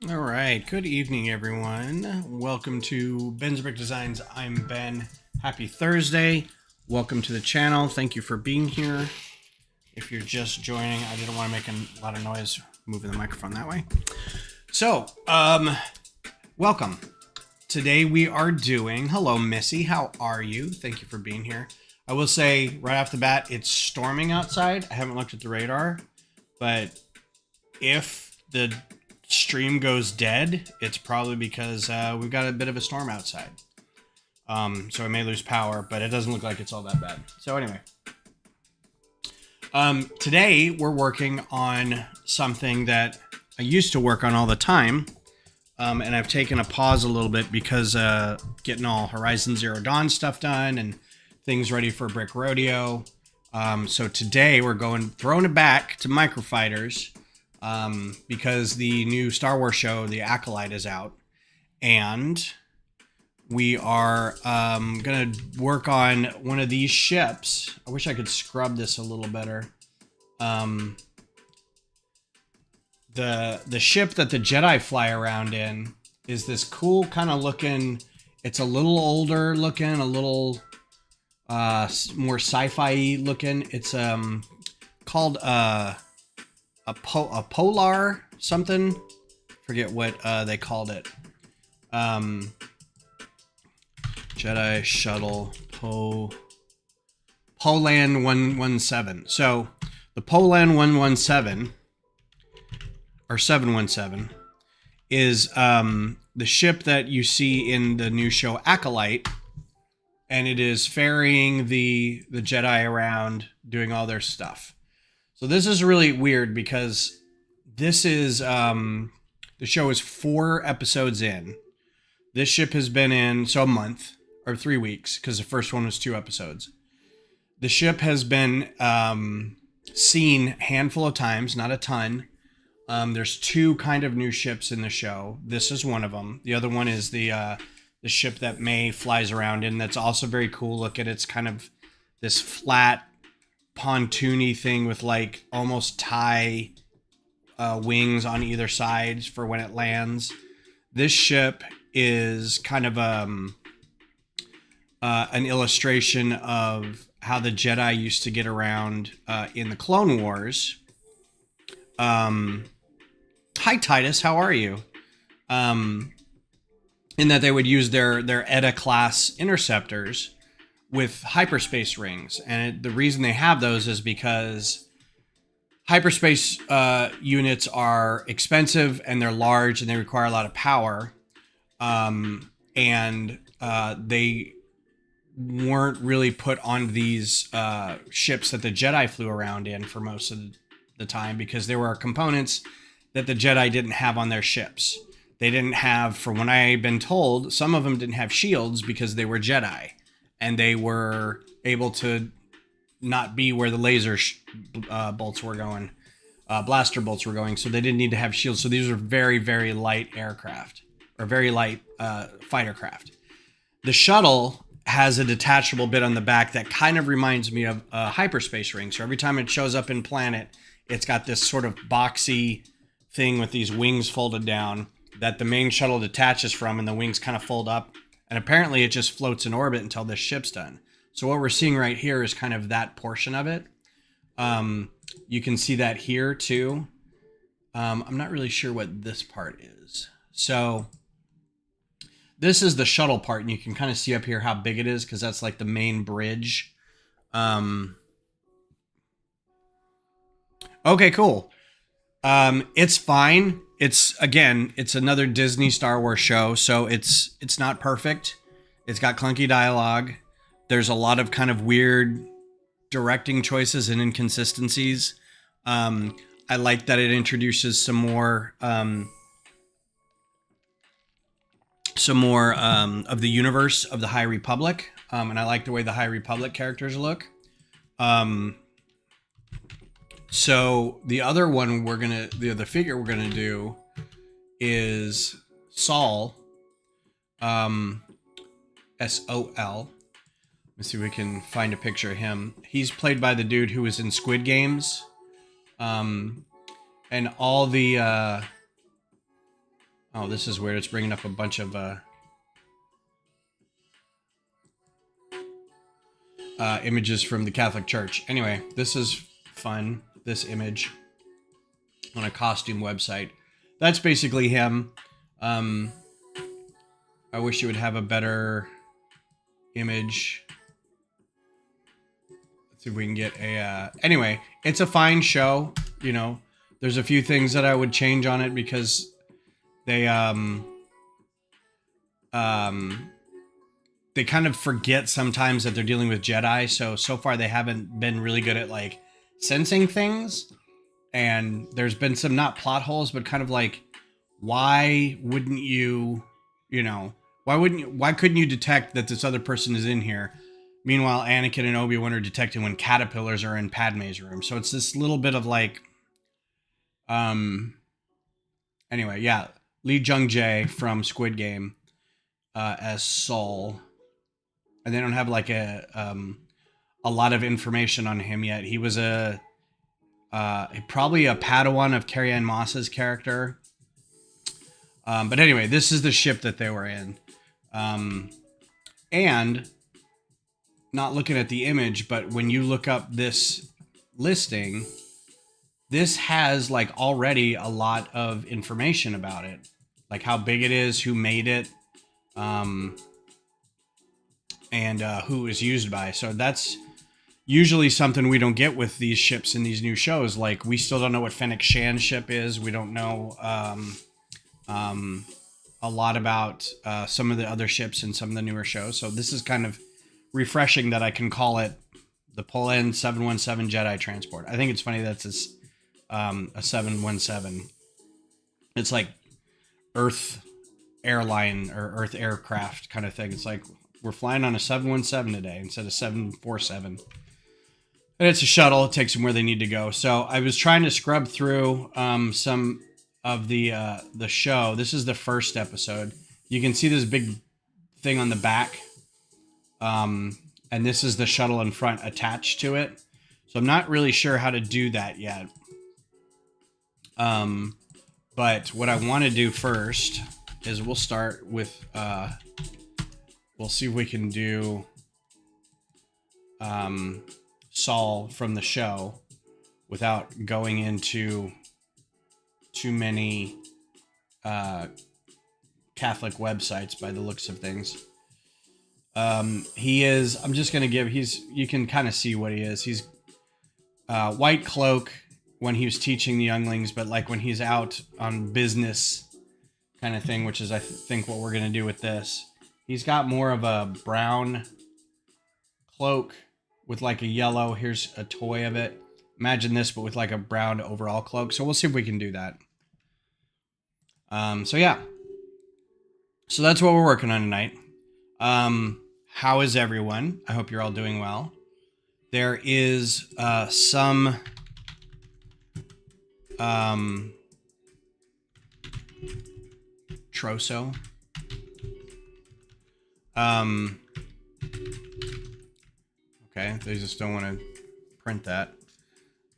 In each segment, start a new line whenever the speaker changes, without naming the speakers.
All right. Good evening, everyone. Welcome to Ben's Brick Designs. I'm Ben. Happy Thursday. Welcome to the channel. Thank you for being here. If you're just joining, I didn't want to make a lot of noise moving the microphone that way. So, welcome. Today we are doing, hello, Missy. How are you? Thank you for being here. I will say right off the bat, it's storming outside. I haven't looked at the radar, but if the stream goes dead, it's probably because we've got a bit of a storm outside. So I may lose power, but it doesn't look like it's all that bad. So anyway, today we're working on something that I used to work on all the time, and I've taken a pause a little bit because getting all Horizon Zero Dawn stuff done and things ready for Brick Rodeo. So today we're throwing it back to Microfighters. Because the new Star Wars show, The Acolyte, is out, and we are gonna work on one of these ships. I wish I could scrub this a little better. The ship that the Jedi fly around in is this cool kind of looking. It's a little older looking, a little more sci-fi looking. It's called a Polar something. Forget what they called it. Jedi Shuttle Polan-717. So the Polan-117 or 717 is the ship that you see in the new show Acolyte, and it is ferrying the Jedi around doing all their stuff. So this is really weird because this is, the show is 4 episodes in. This ship has been in, so a month, or 3 weeks, because the first one was 2 episodes. The ship has been seen a handful of times, not a ton. There's 2 kind of new ships in the show. This is one of them. The other one is the ship that May flies around in. That's also very cool. Look at it's kind of this flat, pontoony thing with like almost tie wings on either side for when it lands. This ship is kind of an illustration of how the Jedi used to get around in the Clone Wars. Hi Titus, how are you? In that they would use their Edda class interceptors with hyperspace rings, and the reason they have those is because hyperspace units are expensive and they're large and they require a lot of power, and they weren't really put on these ships that the Jedi flew around in for most of the time because there were components that the Jedi didn't have on their ships. They didn't have, from what I've been told, some of them didn't have shields because they were Jedi. And they were able to not be where the laser bolts were going, blaster bolts were going. So they didn't need to have shields. So these are very, very light aircraft, or very light fighter craft. The shuttle has a detachable bit on the back that kind of reminds me of a hyperspace ring. So every time it shows up in Planet, it's got this sort of boxy thing with these wings folded down that the main shuttle detaches from, and the wings kind of fold up. And apparently it just floats in orbit until this ship's done. So what we're seeing right here is kind of that portion of it. You can see that here too. I'm not really sure what this part is. So this is the shuttle part, and you can kind of see up here how big it is because that's like the main bridge. Okay, cool. It's fine. It's another Disney Star Wars show, so it's not perfect. It's got clunky dialogue. There's a lot of kind of weird directing choices and inconsistencies. I like that it introduces some more of the universe of the High Republic, and I like the way the High Republic characters look. So the other one the other figure we're gonna do is Sol, S-O-L. Let's see if we can find a picture of him. He's played by the dude who was in Squid Games. And all the Oh, this is weird. It's bringing up a bunch of images from the Catholic Church. Anyway, this is fun. This image on a costume website. That's basically him. I wish you would have a better image. Let's see if we can get a... Anyway, it's a fine show. You know, there's a few things that I would change on it because they they kind of forget sometimes that they're dealing with Jedi. So far they haven't been really good at like sensing things. And there's been some not plot holes, but kind of like, why wouldn't you, you know, why couldn't you detect that this other person is in here? Meanwhile, Anakin and Obi-Wan are detecting when caterpillars are in Padme's room. So it's this little bit of like, anyway, yeah. Lee Jung-jae from Squid Game, as Saul. And they don't have like a lot of information on him yet. He was probably a Padawan of Carrie-Anne Moss's character. But anyway, this is the ship that they were in. And not looking at the image, but when you look up this listing, this has like already a lot of information about it. Like how big it is, who made it, and who it was used by. So that's usually something we don't get with these ships in these new shows. Like, we still don't know what Fennec Shan's ship is. We don't know a lot about some of the other ships in some of the newer shows. So this is kind of refreshing that I can call it the Polan-717 Jedi transport. I think it's funny that it's a 717. It's like Earth airline or Earth aircraft kind of thing. It's like, we're flying on a 717 today instead of 747. And it's a shuttle. It takes them where they need to go. So I was trying to scrub through some of the show. This is the first episode. You can see this big thing on the back. And this is the shuttle in front attached to it. So I'm not really sure how to do that yet. But what I want to do first is we'll start with... we'll see if we can do Saul from the show without going into too many Catholic websites by the looks of things. He is, I'm just going to give, you can kind of see what he is. He's white cloak when he was teaching the younglings, but like when he's out on business kind of thing, which is I think what we're going to do with this. He's got more of a brown cloak with like a yellow. Here's a toy of it. Imagine this, but with like a brown overall cloak. So we'll see if we can do that. So yeah. So that's what we're working on tonight. How is everyone? I hope you're all doing well. There is some troso. Okay, they just don't want to print that.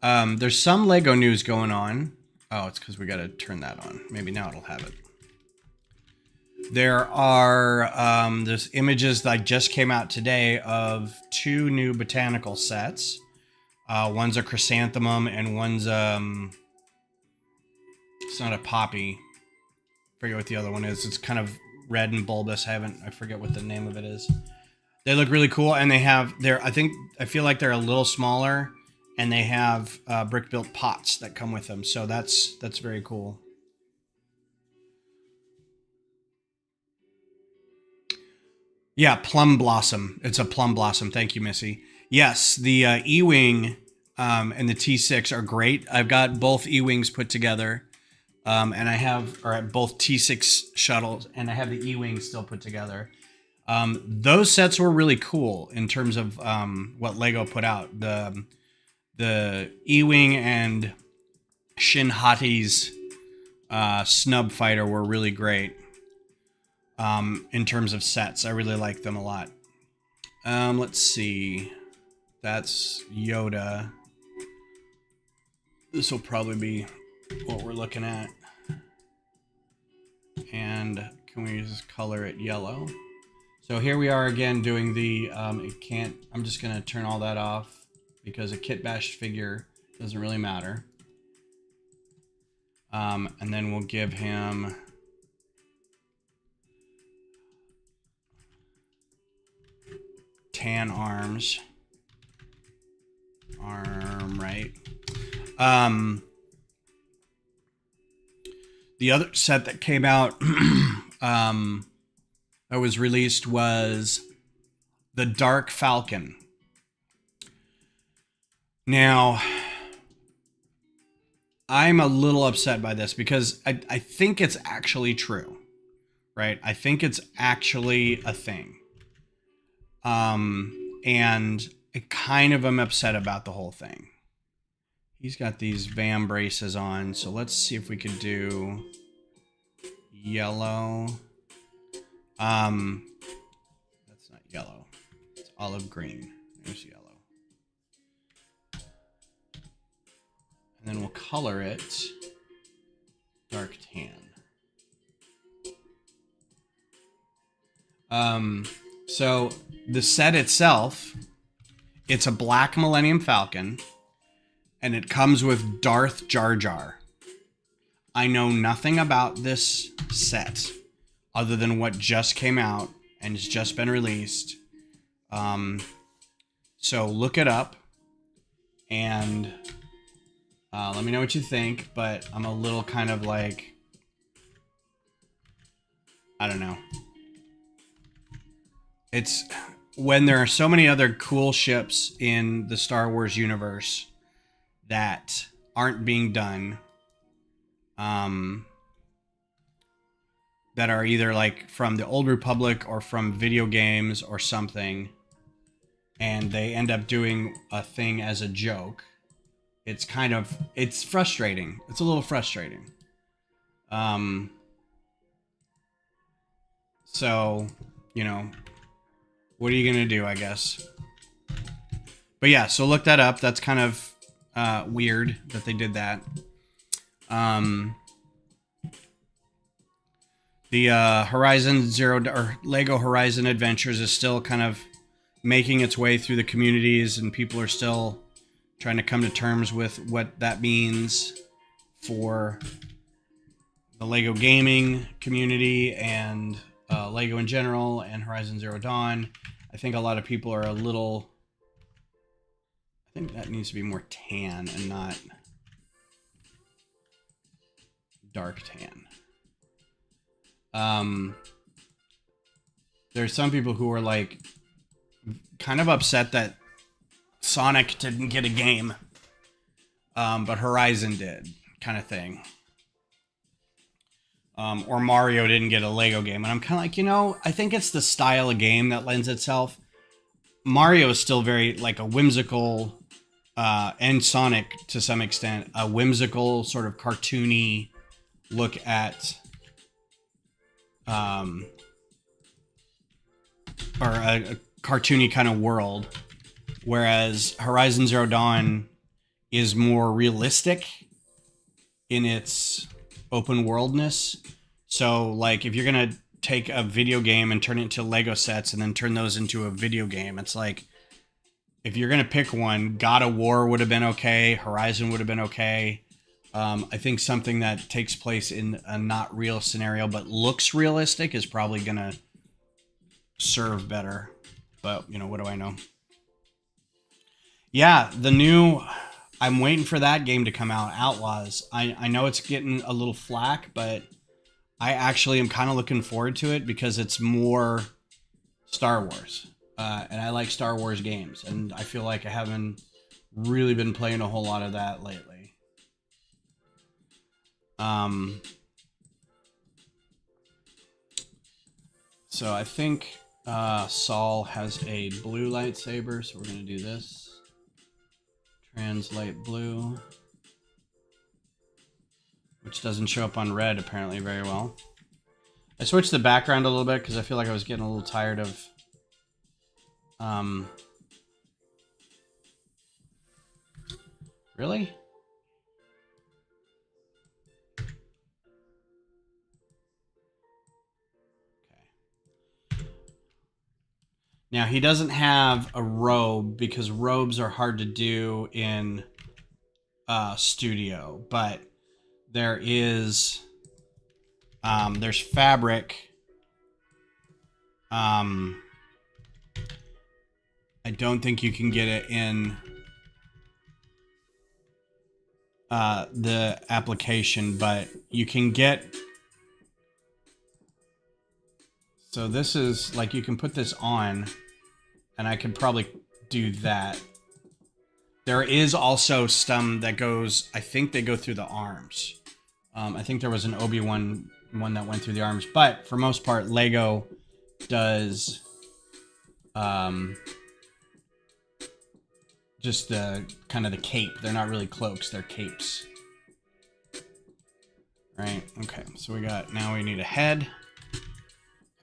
There's some Lego news going on. Oh, it's because we got to turn that on. Maybe now it'll have it. There are there's images that just came out today of 2 new botanical sets. One's a chrysanthemum and one's it's not a poppy. I forget what the other one is. It's kind of red and bulbous. I forget what the name of it is. They look really cool, and I feel like they're a little smaller, and they have brick built pots that come with them. So that's very cool. Yeah, plum blossom. It's a plum blossom. Thank you, Missy. Yes, the E-Wing and the T6 are great. I've got both E-Wings put together. And I have, or both T6 shuttles, and I have the E-Wing still put together. Those sets were really cool in terms of what Lego put out. The E-Wing and Shin Hati's snub fighter were really great in terms of sets. I really like them a lot. Let's see. That's Yoda. This will probably be what we're looking at. And can we just color it yellow? So here we are again doing the, it can't, I'm just going to turn all that off because a kit bashed figure doesn't really matter. And then we'll give him tan arms. Arm right. The other set that came out that was released was the Dark Falcon. Now, I'm a little upset by this because I think it's actually true, right? I think it's actually a thing. And I kind of am upset about the whole thing. He's got these VAM braces on, so let's see if we could do yellow. That's not yellow. It's olive green. There's yellow. And then we'll color it dark tan. So the set itself, it's a black Millennium Falcon, and it comes with Darth Jar Jar. I know nothing about this set other than what just came out and has just been released. So look it up and let me know what you think, but I'm a little kind of like, I don't know. It's when there are so many other cool ships in the Star Wars universe that aren't being done, that are either like from the Old Republic or from video games or something, and they end up doing a thing as a joke. It's kind of, it's frustrating. It's a little frustrating. So, you know, what are you going to do, I guess? But yeah, so look that up. That's kind of weird that they did that. The Horizon Zero or Lego Horizon Adventures is still kind of making its way through the communities, and people are still trying to come to terms with what that means for the Lego gaming community and Lego in general and Horizon Zero Dawn. I think a lot of people are a little... I think that needs to be more tan and not dark tan. There's some people who are like kind of upset that Sonic didn't get a game, but Horizon did, kind of thing. Or Mario didn't get a Lego game. And I'm kind of like, you know, I think it's the style of game that lends itself. Mario is still very like a whimsical, and Sonic to some extent, a whimsical sort of cartoony look at, or a cartoony kind of world. Whereas Horizon Zero Dawn is more realistic in its open worldness. So like if you're going to take a video game and turn it into Lego sets and then turn those into a video game, it's like, if you're going to pick one, God of War would have been okay. Horizon would have been okay. I think something that takes place in a not real scenario but looks realistic is probably going to serve better. But, you know, what do I know? Yeah, the new... I'm waiting for that game to come out, Outlaws. I know it's getting a little flack, but I actually am kind of looking forward to it because it's more Star Wars. And I like Star Wars games, and I feel like I haven't really been playing a whole lot of that lately. So I think Saul has a blue lightsaber, so we're going to do this. Translate blue, which doesn't show up on red apparently very well. I switched the background a little bit because I feel like I was getting a little tired of really? Now, he doesn't have a robe because robes are hard to do in Studio, but there is there's fabric. Um, I don't think you can get it in the application, but you can get. So this is like you can put this on, and I could probably do that. There is also some that goes. I think they go through the arms. I think there was an Obi-Wan one that went through the arms, but for most part, Lego does just the kind of the cape. They're not really cloaks; they're capes. Right? Okay. So we got now we need a head,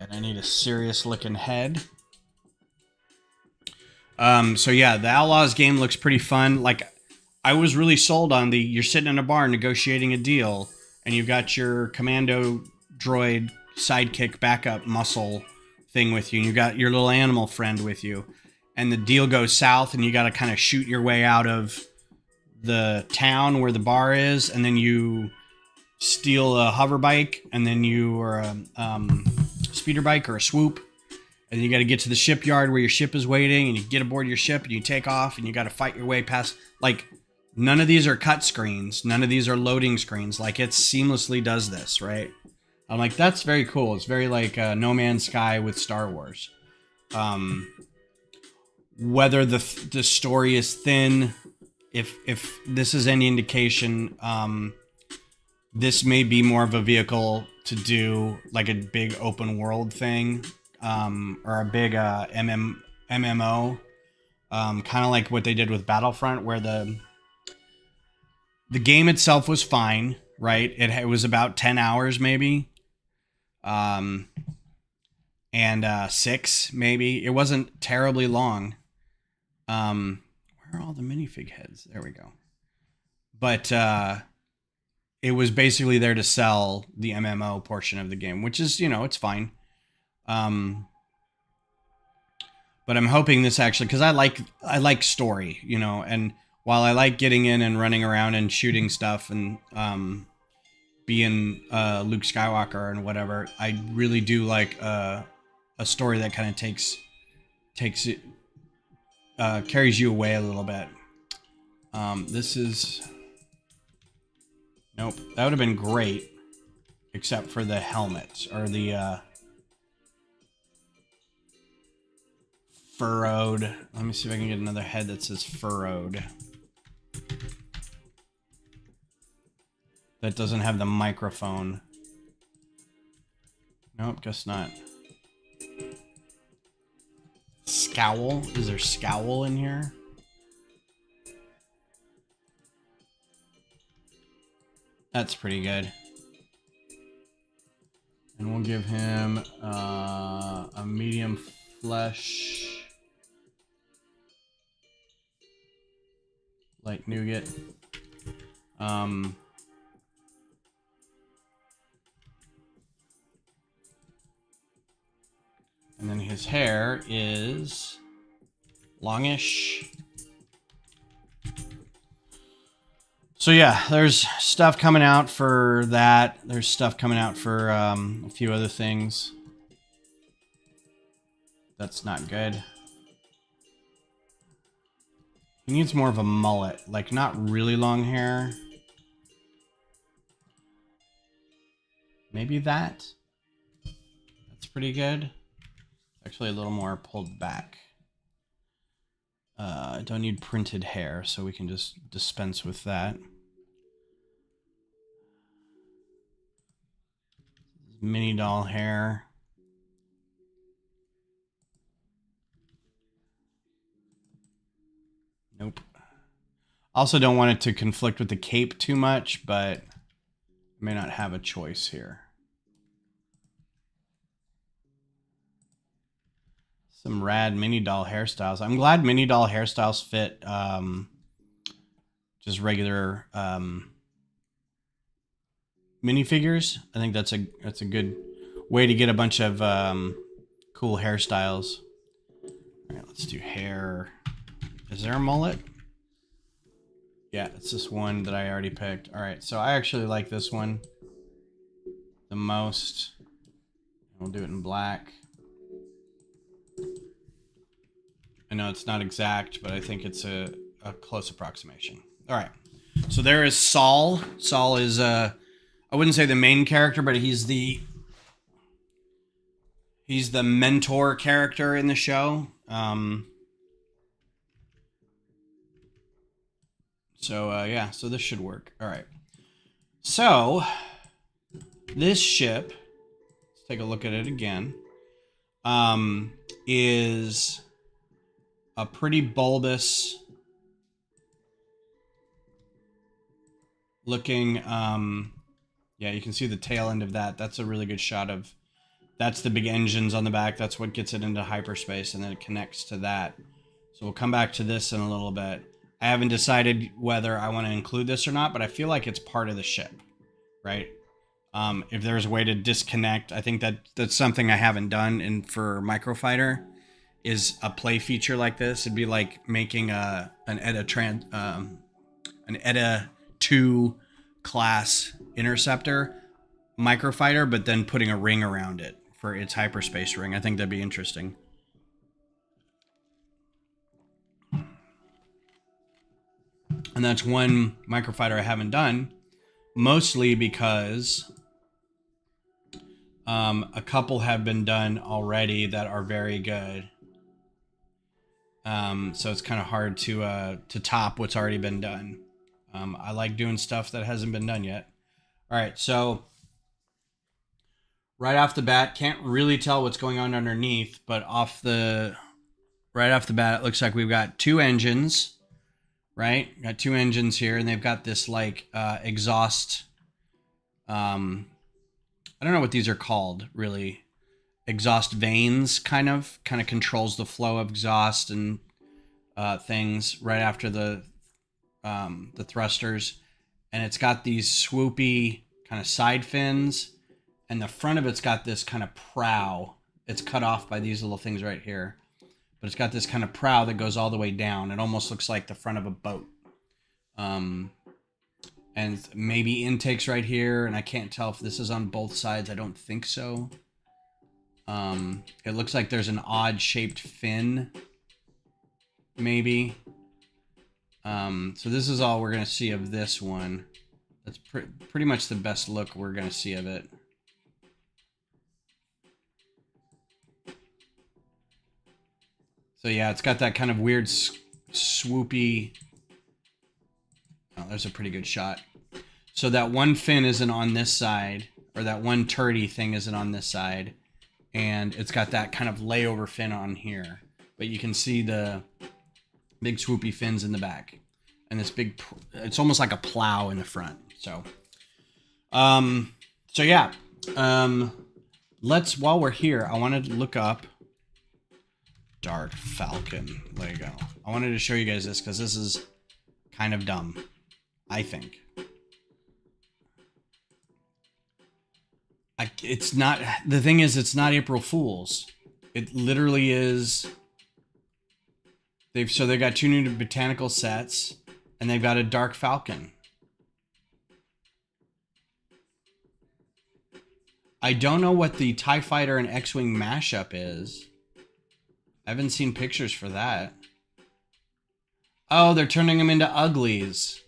and I need a serious looking head. So yeah, the Outlaws game looks pretty fun. Like, I was really sold on the you're sitting in a bar negotiating a deal, and you've got your commando droid sidekick backup muscle thing with you, and you got your little animal friend with you, and the deal goes south, and you got to kind of shoot your way out of the town where the bar is, and then you steal a hover bike, and then you or a speeder bike or a swoop. And you got to get to the shipyard where your ship is waiting, and you get aboard your ship and you take off, and you got to fight your way past. Like, none of these are cut screens, none of these are loading screens. Like, it seamlessly does this, right? I'm like, that's very cool. It's very like No Man's Sky with Star Wars. Whether the story is thin, if this is any indication, this may be more of a vehicle to do like a big open world thing. Or a big MMO, kind of like what they did with Battlefront, where the game itself was fine, right? It was about 10 hours maybe, and 6 maybe. It wasn't terribly long. Where are all the minifig heads? There we go. But it was basically there to sell the MMO portion of the game, which is, it's fine. But I'm hoping this actually, because I like story, and while I like getting in and running around and shooting stuff and being Luke Skywalker and whatever, I really do like a story that kind of takes it, carries you away a little bit. This is, nope, that would have been great, except for the helmet or the furrowed. Let me see if I can get another head that says furrowed. That doesn't have the microphone. Nope, guess not. Scowl? Is there scowl in here? That's pretty good. And we'll give him a medium flesh. Like nougat. And then his hair is longish. So yeah, there's stuff coming out for that. There's stuff coming out for a few other things. That's not good. He needs more of a mullet, like not really long hair. Maybe that. That's pretty good. Actually, a little more pulled back. I don't need printed hair, so we can just dispense with that. Mini doll hair. Nope. Also don't want it to conflict with the cape too much, but I may not have a choice here. Some rad mini doll hairstyles. I'm glad mini doll hairstyles fit just regular minifigures. I think that's a good way to get a bunch of cool hairstyles. All right, let's do hair. Is there a mullet? Yeah, it's this one that I already picked. All right, so I actually like this one the most. We'll do it in black. I know it's not exact, but I think it's a close approximation. All right, so there is Saul. Saul is, I wouldn't say the main character, but he's the mentor character in the show. Yeah, so this should work. All right. So, this ship, let's take a look at it again, is a pretty bulbous looking, yeah, you can see the tail end of that. That's a really good shot of, that's the big engines on the back. That's what gets it into hyperspace, and then it connects to that. So we'll come back to this in a little bit. I haven't decided whether I want to include this or not, but I feel like it's part of the ship, right? If there's a way to disconnect, I think that's something I haven't done. And for Microfighter, is a play feature like this. It'd be like making an ETA 2 class interceptor Microfighter, but then putting a ring around it for its hyperspace ring. I think that'd be interesting. And that's one Microfighter I haven't done, mostly because a couple have been done already that are very good. So it's kind of hard to top what's already been done. I like doing stuff that hasn't been done yet. All right, so right off the bat, can't really tell what's going on underneath, but right off the bat, it looks like we've got two engines. Right? Got two engines here, and they've got this like exhaust. I don't know what these are called, really. Exhaust vanes, kind of controls the flow of exhaust and things right after the thrusters. And it's got these swoopy kind of side fins, and the front of it's got this kind of prow. It's cut off by these little things right here. But it's got this kind of prow that goes all the way down. It almost looks like the front of a boat. And maybe intakes right here. And I can't tell if this is on both sides. I don't think so. It looks like there's an odd shaped fin. Maybe. So this is all we're going to see of this one. That's pretty much the best look we're going to see of it. So yeah, it's got that kind of weird swoopy. Oh, there's a pretty good shot. So that one fin isn't on this side, or that one turdy thing isn't on this side, and it's got that kind of layover fin on here. But you can see the big swoopy fins in the back, and this big. It's almost like a plow in the front. So, yeah. While we're here, I wanted to look up Dark Falcon Lego. I wanted to show you guys this because this is kind of dumb, I think. It's not, the thing is, it's not April Fool's. It literally is. They got two new botanical sets, and they've got a Dark Falcon. I don't know what the TIE Fighter and X-Wing mashup is. I haven't seen pictures for that. Oh, they're turning them into uglies.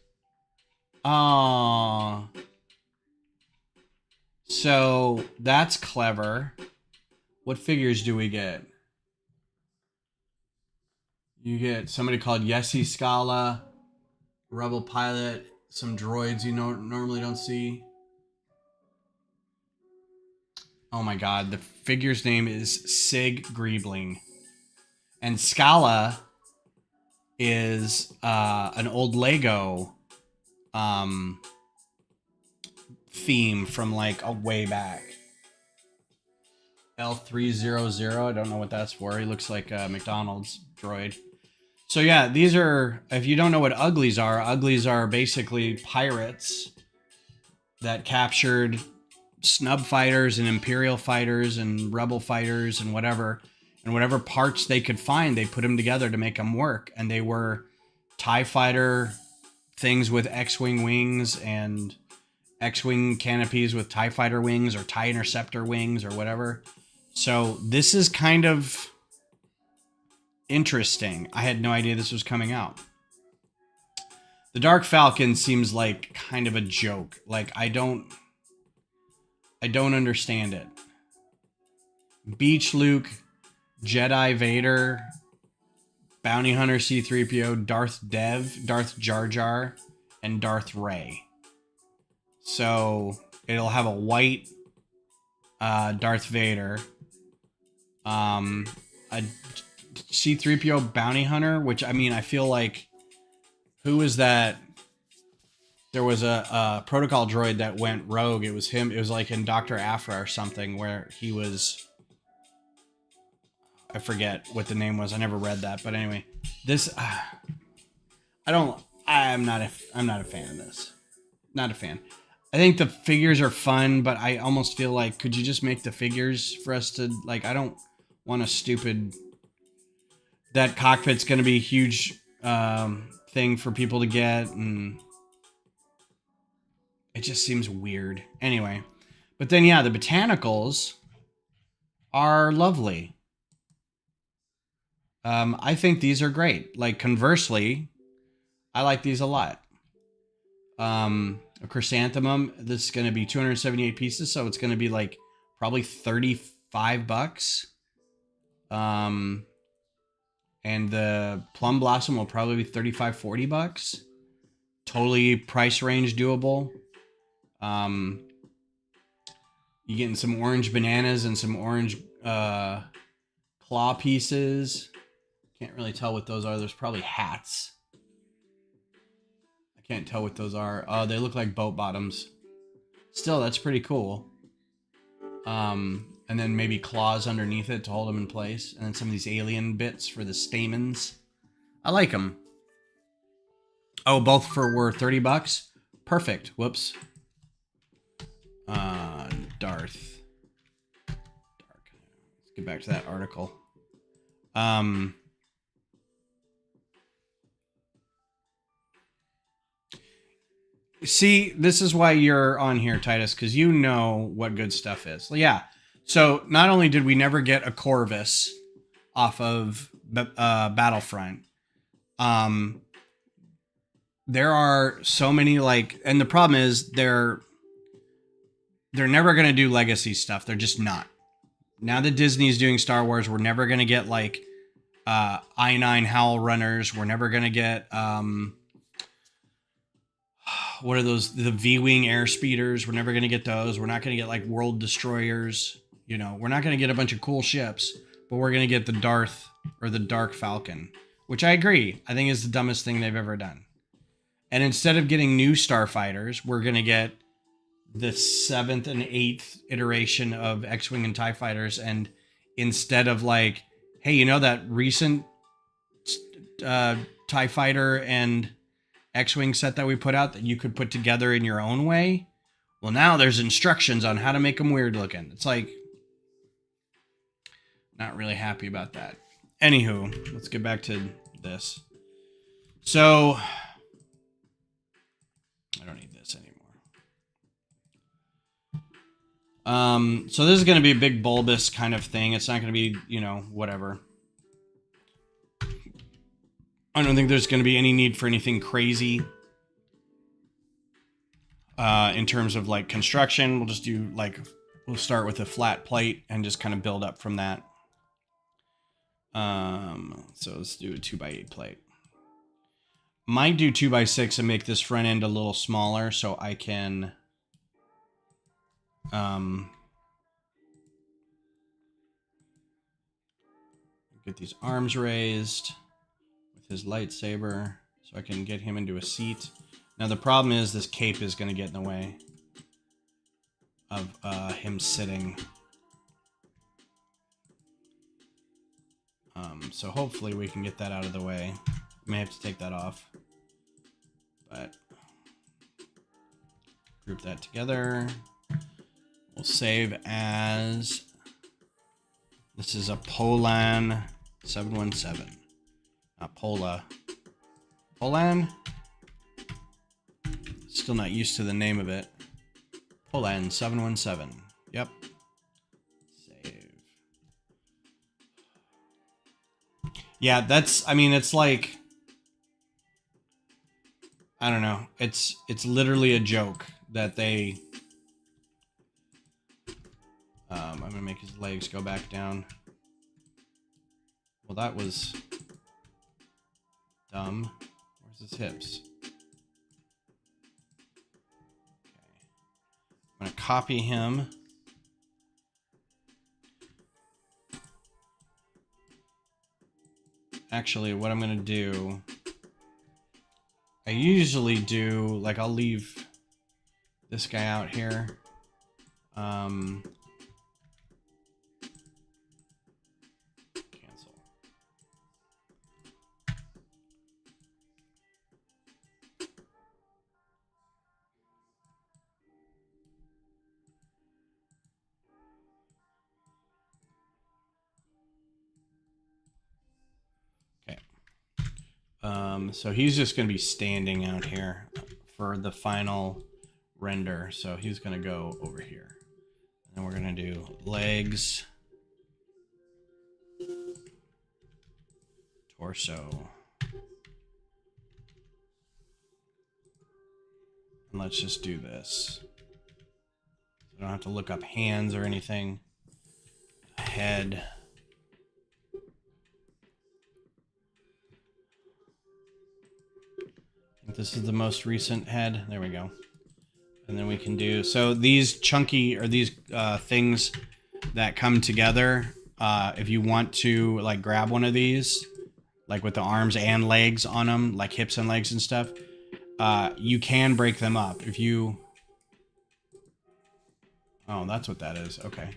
Oh. So, that's clever. What figures do we get? You get somebody called Yessi Scala, Rebel Pilot, some droids you normally don't see. Oh my god, the figure's name is Sig Griebling. And Scala is an old Lego theme from like a way back. L300, I don't know what that's for. He looks like a McDonald's droid. So yeah, these are, if you don't know what uglies are basically pirates that captured snub fighters and imperial fighters and rebel fighters and whatever, And whatever parts they could find, they put them together to make them work. And they were TIE fighter things with X-Wing wings and X-Wing canopies with TIE fighter wings or TIE interceptor wings or whatever. So this is kind of interesting. I had no idea this was coming out. The Dark Falcon seems like kind of a joke. Like, I don't understand it. Beach Luke, Jedi Vader, Bounty Hunter C-3PO, Darth Dev, Darth Jar Jar, and Darth Ray. So it'll have a white Darth Vader, a C-3PO Bounty Hunter, which, I mean, I feel like, who was that? There was a protocol droid that went rogue. It was him. It was like in Dr. Aphra or something where he was, I forget what the name was. I never read that, but anyway, this, I'm not a fan of this. Not a fan. I think the figures are fun, but I almost feel like, could you just make the figures for us to, like, I don't want a stupid, that cockpit's going to be a huge thing for people to get, and it just seems weird. Anyway, but then, yeah, the botanicals are lovely. I think these are great. Like, conversely, I like these a lot. A chrysanthemum, this is going to be 278 pieces, so it's going to be like probably $35. And the plum blossom will probably be $35-$40. Totally price range doable. You getting some orange bananas and some orange claw pieces. Can't really tell what those are. There's probably hats. I can't tell what those are. Oh, they look like boat bottoms. Still, that's pretty cool. And then maybe claws underneath it to hold them in place. And then some of these alien bits for the stamens. I like them. Oh, both were $30? Perfect. Whoops. Darth. Let's get back to that article. See, this is why you're on here, Titus, because you know what good stuff is. Yeah. So not only did we never get a Corvus off of Battlefront, there are so many, like, and the problem is they're never going to do legacy stuff. They're just not. Now that Disney's doing Star Wars, we're never going to get like I-9 Howl Runners. We're never going to get what are those? The V-Wing airspeeders. We're never going to get those. We're not going to get like World Destroyers. You know, we're not going to get a bunch of cool ships, but we're going to get the Darth or the Dark Falcon, which I agree. I think is the dumbest thing they've ever done. And instead of getting new starfighters, we're going to get the 7th and 8th iteration of X-Wing and TIE fighters. And instead of like, hey, you know that recent TIE fighter and X-Wing set that we put out that you could put together in your own way? Well, now there's instructions on how to make them weird looking. It's like, not really happy about that. Anywho, let's get back to this. So, I don't need this anymore. So this is going to be a big bulbous kind of thing. It's not going to be, you know, whatever. I don't think there's going to be any need for anything crazy in terms of like construction. We'll just do like, we'll start with a flat plate and just kind of build up from that. So let's do a 2x8 plate. Might do 2x6 and make this front end a little smaller so I can get these arms raised with his lightsaber so I can get him into a seat. Now the problem is this cape is going to get in the way of him sitting. So hopefully we can get that out of the way. May have to take that off, but group that together. We'll save as This is a Polan-717. Not Pola. Polan? Still not used to the name of it. Polan-717. Yep. Save. Yeah, that's, I mean, it's like, I don't know. It's literally a joke that they, I'm gonna make his legs go back down. Well, that was dumb. Where's his hips? Okay. I'm gonna copy him. Actually, what I'm gonna do, I usually do, like, I'll leave this guy out here. Cancel. Okay. So he's just going to be standing out here for the final render. So he's going to go over here. And then we're going to do legs, torso. And let's just do this. I don't have to look up hands or anything. Head. This is the most recent head. There we go. And then we can do, so these chunky, or these things that come together, if you want to like grab one of these, like with the arms and legs on them, like hips and legs and stuff, you can break them up. If you, oh, that's what that is. Okay.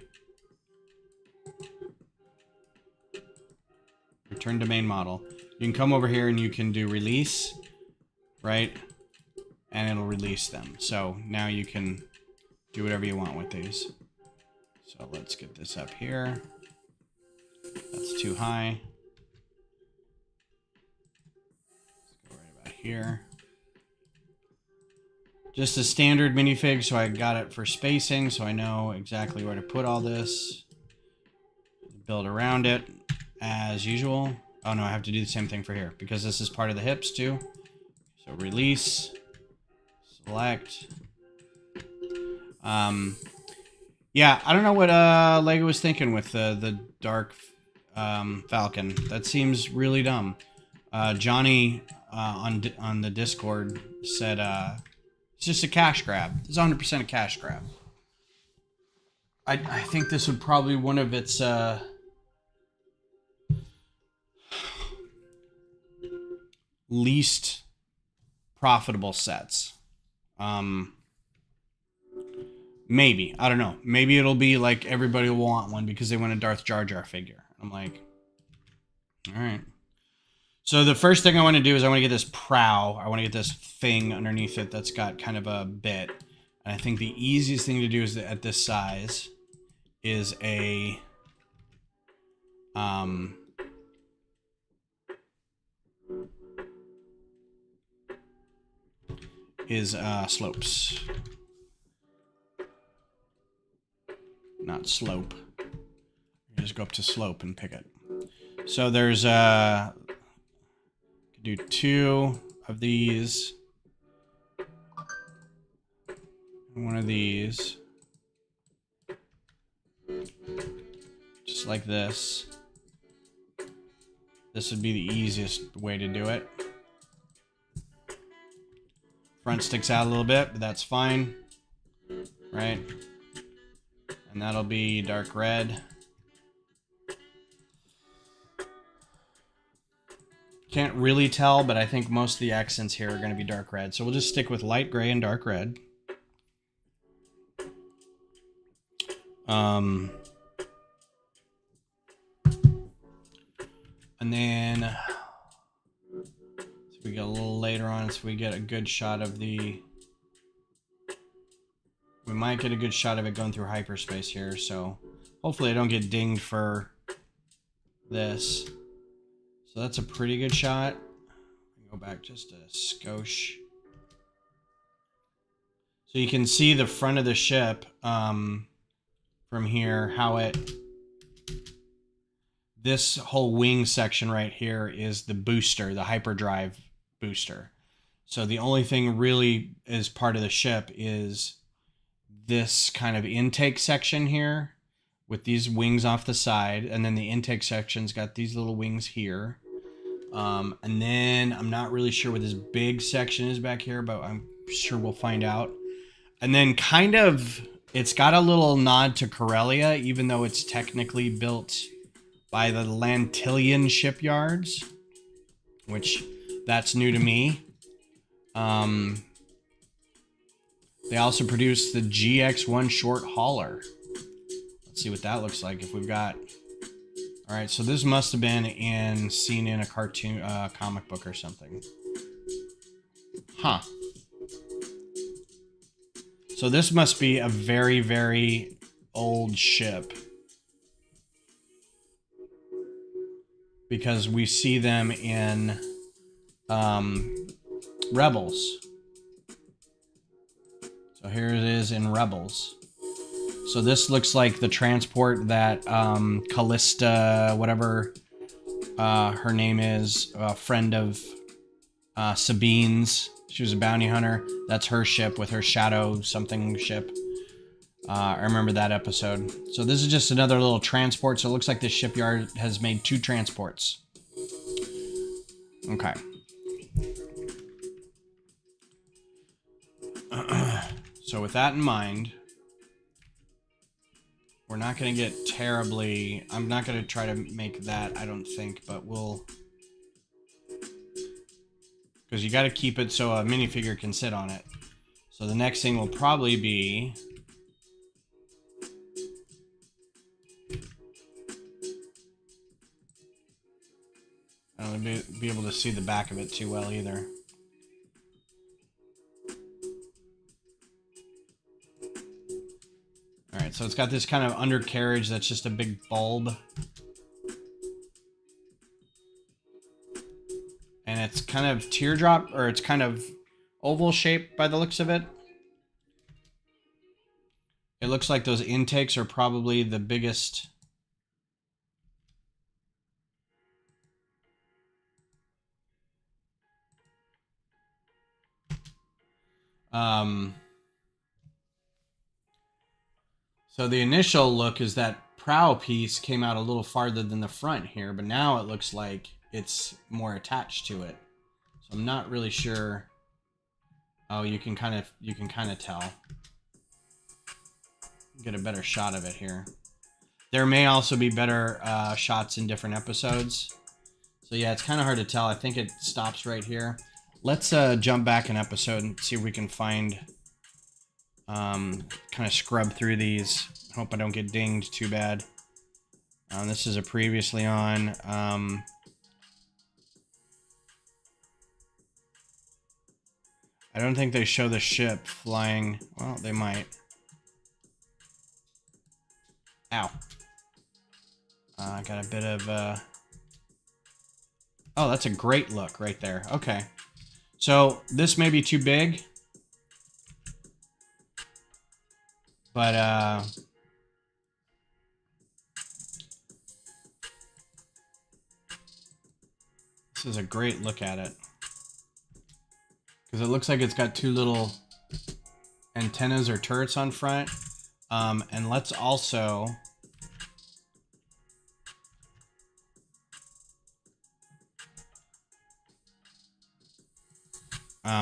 Return to main model. You can come over here and you can do release. Right? And it'll release them. So now you can do whatever you want with these. So let's get this up here. That's too high. Let's go right about here. Just a standard minifig, so I got it for spacing, so I know exactly where to put all this. Build around it as usual. Oh no, I have to do the same thing for here because this is part of the hips too. So release, select. Yeah, I don't know what Lego was thinking with the dark Falcon. That seems really dumb. Johnny on the Discord said it's just a cash grab. It's 100% a cash grab. I think this would probably one of its least profitable sets. Maybe. I don't know. Maybe it'll be like everybody will want one because they want a Darth Jar Jar figure. I'm like, all right. So the first thing I want to do is I want to get this prow. I want to get this thing underneath it that's got kind of a bit. And I think the easiest thing to do is at this size is a slopes. Not slope. You just go up to slope and pick it. So there's do 2 of these. One of these. Just like this. This would be the easiest way to do it. Front sticks out a little bit, but that's fine. Right? And that'll be dark red. Can't really tell, but I think most of the accents here are going to be dark red. So we'll just stick with light gray and dark red. And then so we get a little later on, so we get a good shot of the. We might get a good shot of it going through hyperspace here. So hopefully I don't get dinged for this. So that's a pretty good shot. Go back just a skosh. So you can see the front of the ship from here, how it... This whole wing section right here is the booster, the hyperdrive booster. So the only thing really is part of the ship is this kind of intake section here with these wings off the side. And then the intake section's got these little wings here. And then I'm not really sure what this big section is back here, but I'm sure we'll find out. And then kind of, it's got a little nod to Corellia, even though it's technically built by the Lantillian shipyards, which that's new to me. They also produced the GX1 short hauler. Let's see what that looks like. If we've got... All right, so this must have been seen in a cartoon, comic book or something. Huh. So this must be a very, very old ship. Because we see them in Rebels. So here it is in Rebels. So this looks like the transport that Callista, whatever her name is, a friend of Sabine's. She was a bounty hunter. That's her ship with her shadow something ship. I remember that episode. So this is just another little transport. So it looks like this shipyard has made 2 transports. Okay. So with that in mind, we're not going to get terribly... I'm not going to try to make that, I don't think, but we'll... Because you got to keep it so a minifigure can sit on it. So the next thing will probably be... I don't know, be able to see the back of it too well either. Alright, so it's got this kind of undercarriage that's just a big bulb. And it's kind of teardrop, or it's kind of oval shaped by the looks of it. It looks like those intakes are probably the biggest... So the initial look is that prow piece came out a little farther than the front here, but now it looks like it's more attached to it. So I'm not really sure. Oh, you can kind of tell. Get a better shot of it here. There may also be better shots in different episodes. So yeah, it's kind of hard to tell. I think it stops right here. Let's jump back an episode and see if we can find, kind of scrub through these. Hope I don't get dinged too bad. This is a previously on. I don't think they show the ship flying. Well, they might. Ow. I got a bit of... Oh, that's a great look right there. Okay. So, this may be too big. But, this is a great look at it. Because it looks like it's got 2 little antennas or turrets on front. And let's also...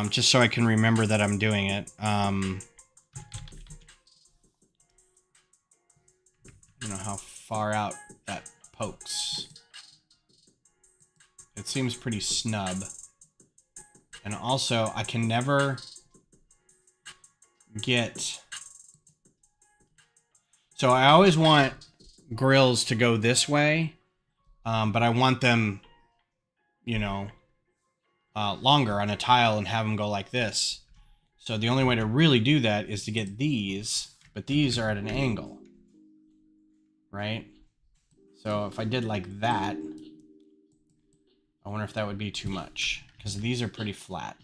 just so I can remember that I'm doing it. You know how far out that pokes. It seems pretty snub. And also, I can never get... So I always want grills to go this way, but I want them, you know, longer on a tile and have them go like this. So the only way to really do that is to get these, but these are at an angle, right? So if I did like that, I wonder if that would be too much, because these are pretty flat.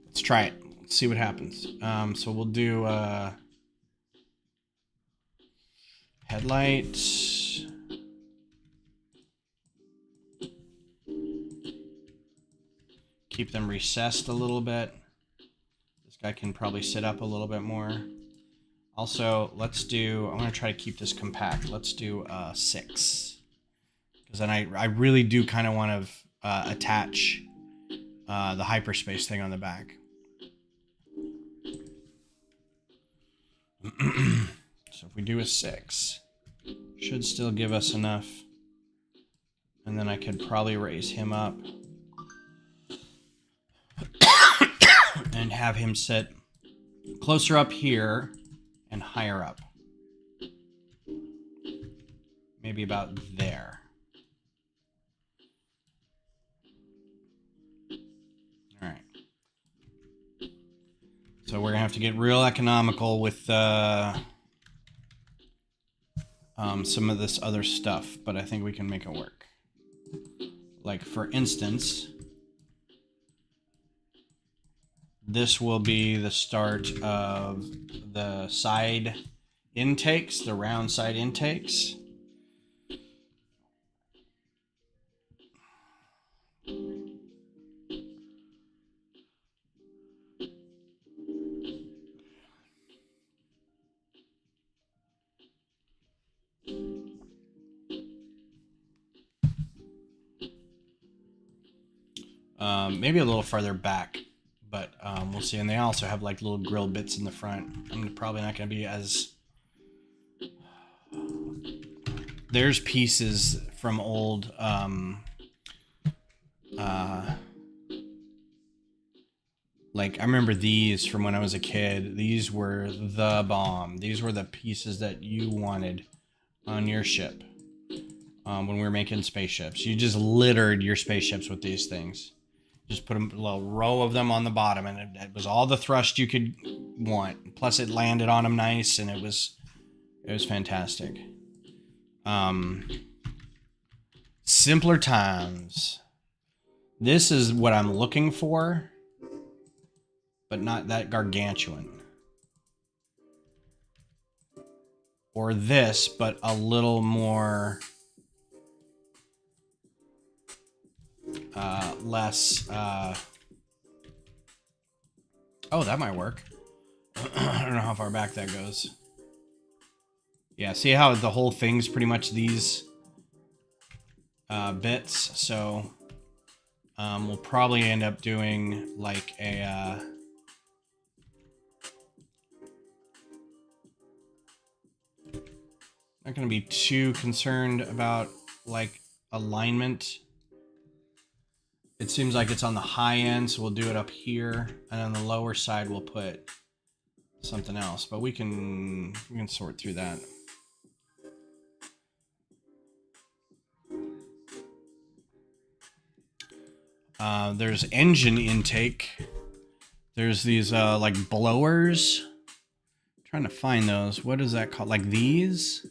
Let's try it. Let's see what happens. So we'll do headlights. Keep them recessed a little bit. This guy can probably sit up a little bit more. Also, let's do, I'm going to try to keep this compact. Let's do 6. Because then I really do kind of want to attach the hyperspace thing on the back. So if we do a 6, should still give us enough. And then I could probably raise him up. And have him sit closer up here and higher up. Maybe about there. All right. So we're going to have to get real economical with some of this other stuff, but I think we can make it work. Like, for instance, this will be the start of the side intakes, the round side intakes. Maybe a little farther back, but we'll see. And they also have like little grill bits in the front. I'm probably not going to be as... There's pieces from old like, I remember these from when I was a kid. These were the bomb. These were the pieces that you wanted on your ship when we were making spaceships. You just littered your spaceships with these things. Just put a little row of them on the bottom, and it was all the thrust you could want. Plus, it landed on them nice, and it was fantastic. Simpler times. This is what I'm looking for, but not that gargantuan. Or this, but a little more... less... Oh, that might work. I don't know how far back that goes. Yeah, see how the whole thing's pretty much these bits? So we'll probably end up doing like a... not going to be too concerned about like alignment. It seems like it's on the high end, so we'll do it up here, and on the lower side we'll put something else. But we can sort through that. There's engine intake. There's these like blowers. I'm trying to find those. What is that called? Like these?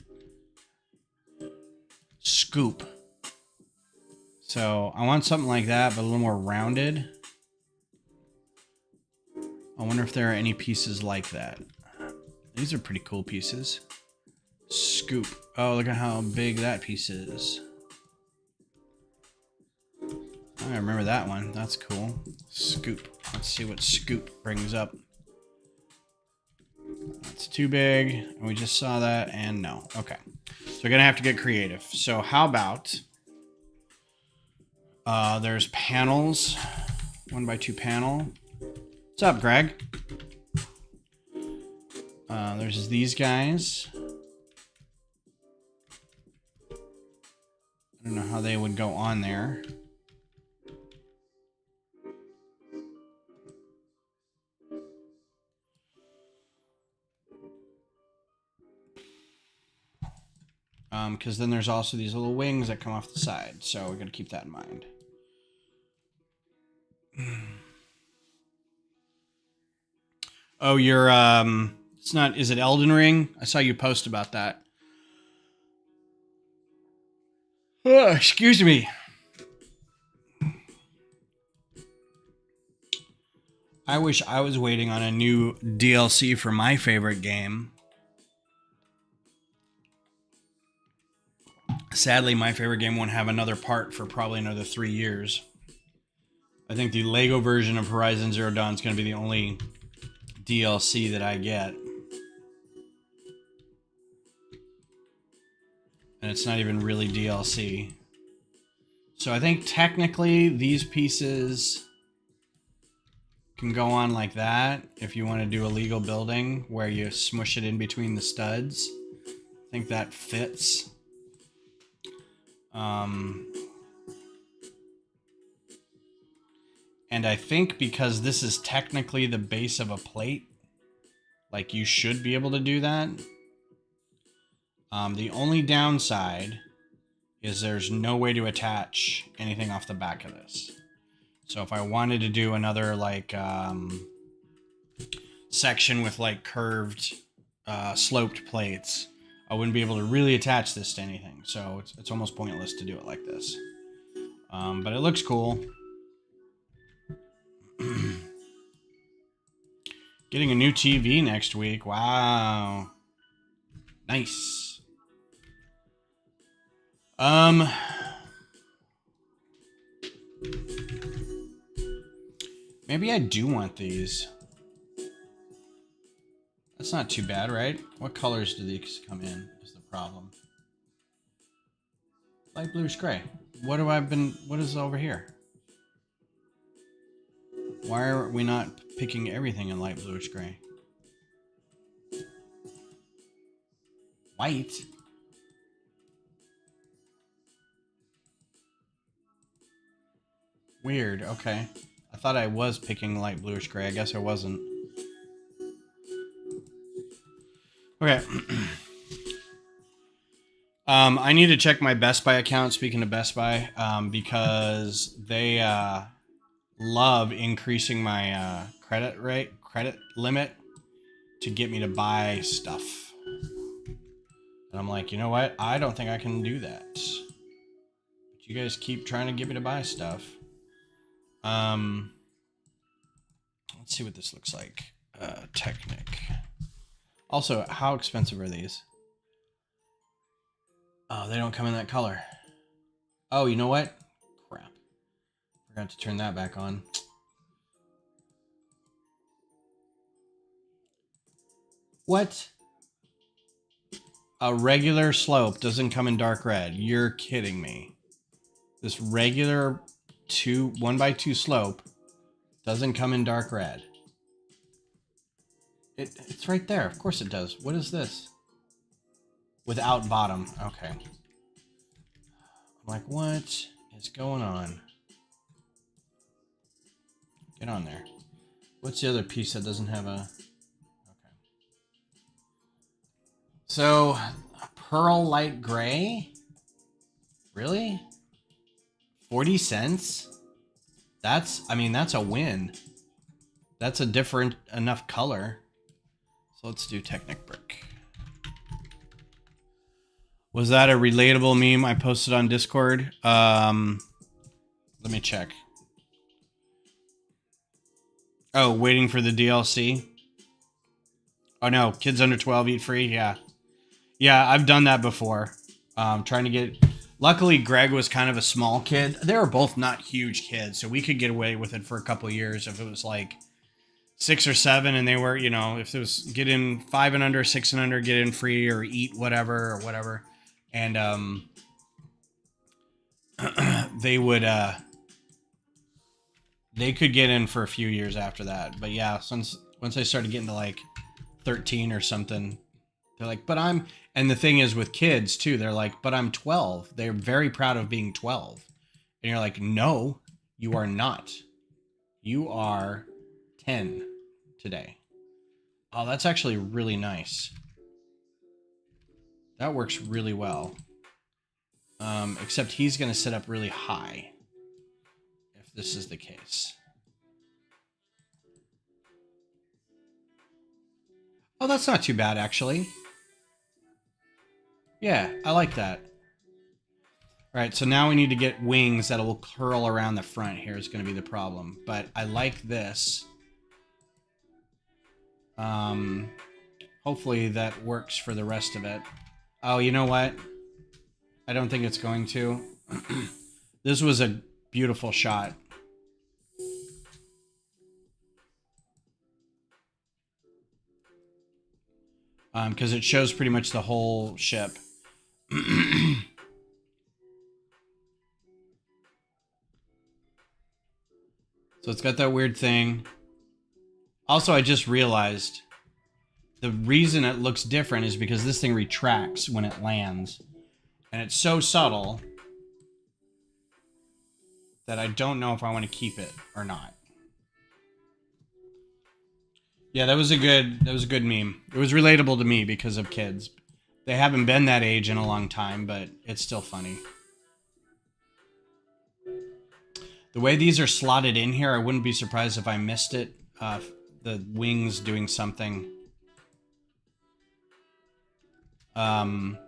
Scoop. So I want something like that, but a little more rounded. I wonder if there are any pieces like that. These are pretty cool pieces. Scoop. Oh, look at how big that piece is. I remember that one. That's cool. Scoop. Let's see what scoop brings up. That's too big. And we just saw that, and no. Okay. So we're going to have to get creative. So how about... there's panels. 1x2 panel. What's up, Greg? There's these guys. I don't know how they would go on there. Because then there's also these little wings that come off the side. So we're going to keep that in mind. Oh, It's not. Is it Elden Ring? I saw you post about that. Oh, excuse me. I wish I was waiting on a new DLC for my favorite game. Sadly, my favorite game won't have another part for probably another 3 years. I think the Lego version of Horizon Zero Dawn is going to be the only DLC that I get. And it's not even really DLC. So I think technically these pieces can go on like that if you want to do a legal building where you smush it in between the studs. I think that fits. And I think because this is technically the base of a plate, like you should be able to do that. The only downside is there's no way to attach anything off the back of this. So if I wanted to do another like section with like curved sloped plates, I wouldn't be able to really attach this to anything. So it's almost pointless to do it like this. But it looks cool. Getting a new TV next week. Wow. Nice. Maybe I do want these. That's not too bad, right? What colors do these come in is the problem. Light bluish gray. What is over here? Why are we not picking everything in light bluish gray? White? Weird, okay. I thought I was picking light bluish gray. I guess I wasn't. Okay. I need to check my Best Buy account, speaking of Best Buy, because they love increasing my credit limit to get me to buy stuff. And I'm like, you know what? I don't think I can do that. But you guys keep trying to get me to buy stuff. Let's see what this looks like. Technic. Also, how expensive are these? Oh, they don't come in that color. Oh, you know what? Crap. Forgot to turn that back on. What? A regular slope doesn't come in dark red. You're kidding me. This regular 1x2 slope doesn't come in dark red. It's right there. Of course it does. What is this? Without bottom. Okay. I'm like, what is going on? Get on there. What's the other piece that doesn't have a... Okay. So, pearl light gray? Really? 40 cents? That's a win. That's a different enough color. So let's do Technic Brick. Was that a relatable meme I posted on Discord? Let me check. Oh, waiting for the DLC? Oh no, kids under 12 eat free? Yeah. Yeah, I've done that before. Trying to get... Luckily, Greg was kind of a small kid. They were both not huge kids, so we could get away with it for a couple of years if it was like 6 or 7 and they were, you know, if it was get in 5 and under, 6 and under, get in free or eat whatever or whatever. And they would they could get in for a few years after that. But yeah, once I started getting to like 13 or something, they're like, but I'm... And the thing is with kids too, they're like, but I'm 12. They're very proud of being 12. And you're like, no, you are not. You are 10 today. Oh, that's actually really nice. That works really well. Except he's going to sit up really high if this is the case. Oh, that's not too bad, actually. Yeah, I like that. All right, so now we need to get wings that will curl around the front here is going to be the problem. But I like this. Hopefully that works for the rest of it. Oh, you know what? I don't think it's going to. This was a beautiful shot. Because it shows pretty much the whole ship. So it's got that weird thing. Also, I just realized the reason it looks different is because this thing retracts when it lands. And it's so subtle that I don't know if I want to keep it or not. Yeah, that was a good meme. It was relatable to me because of kids. They haven't been that age in a long time, but it's still funny. The way these are slotted in here, I wouldn't be surprised if I missed it. The wings doing something. When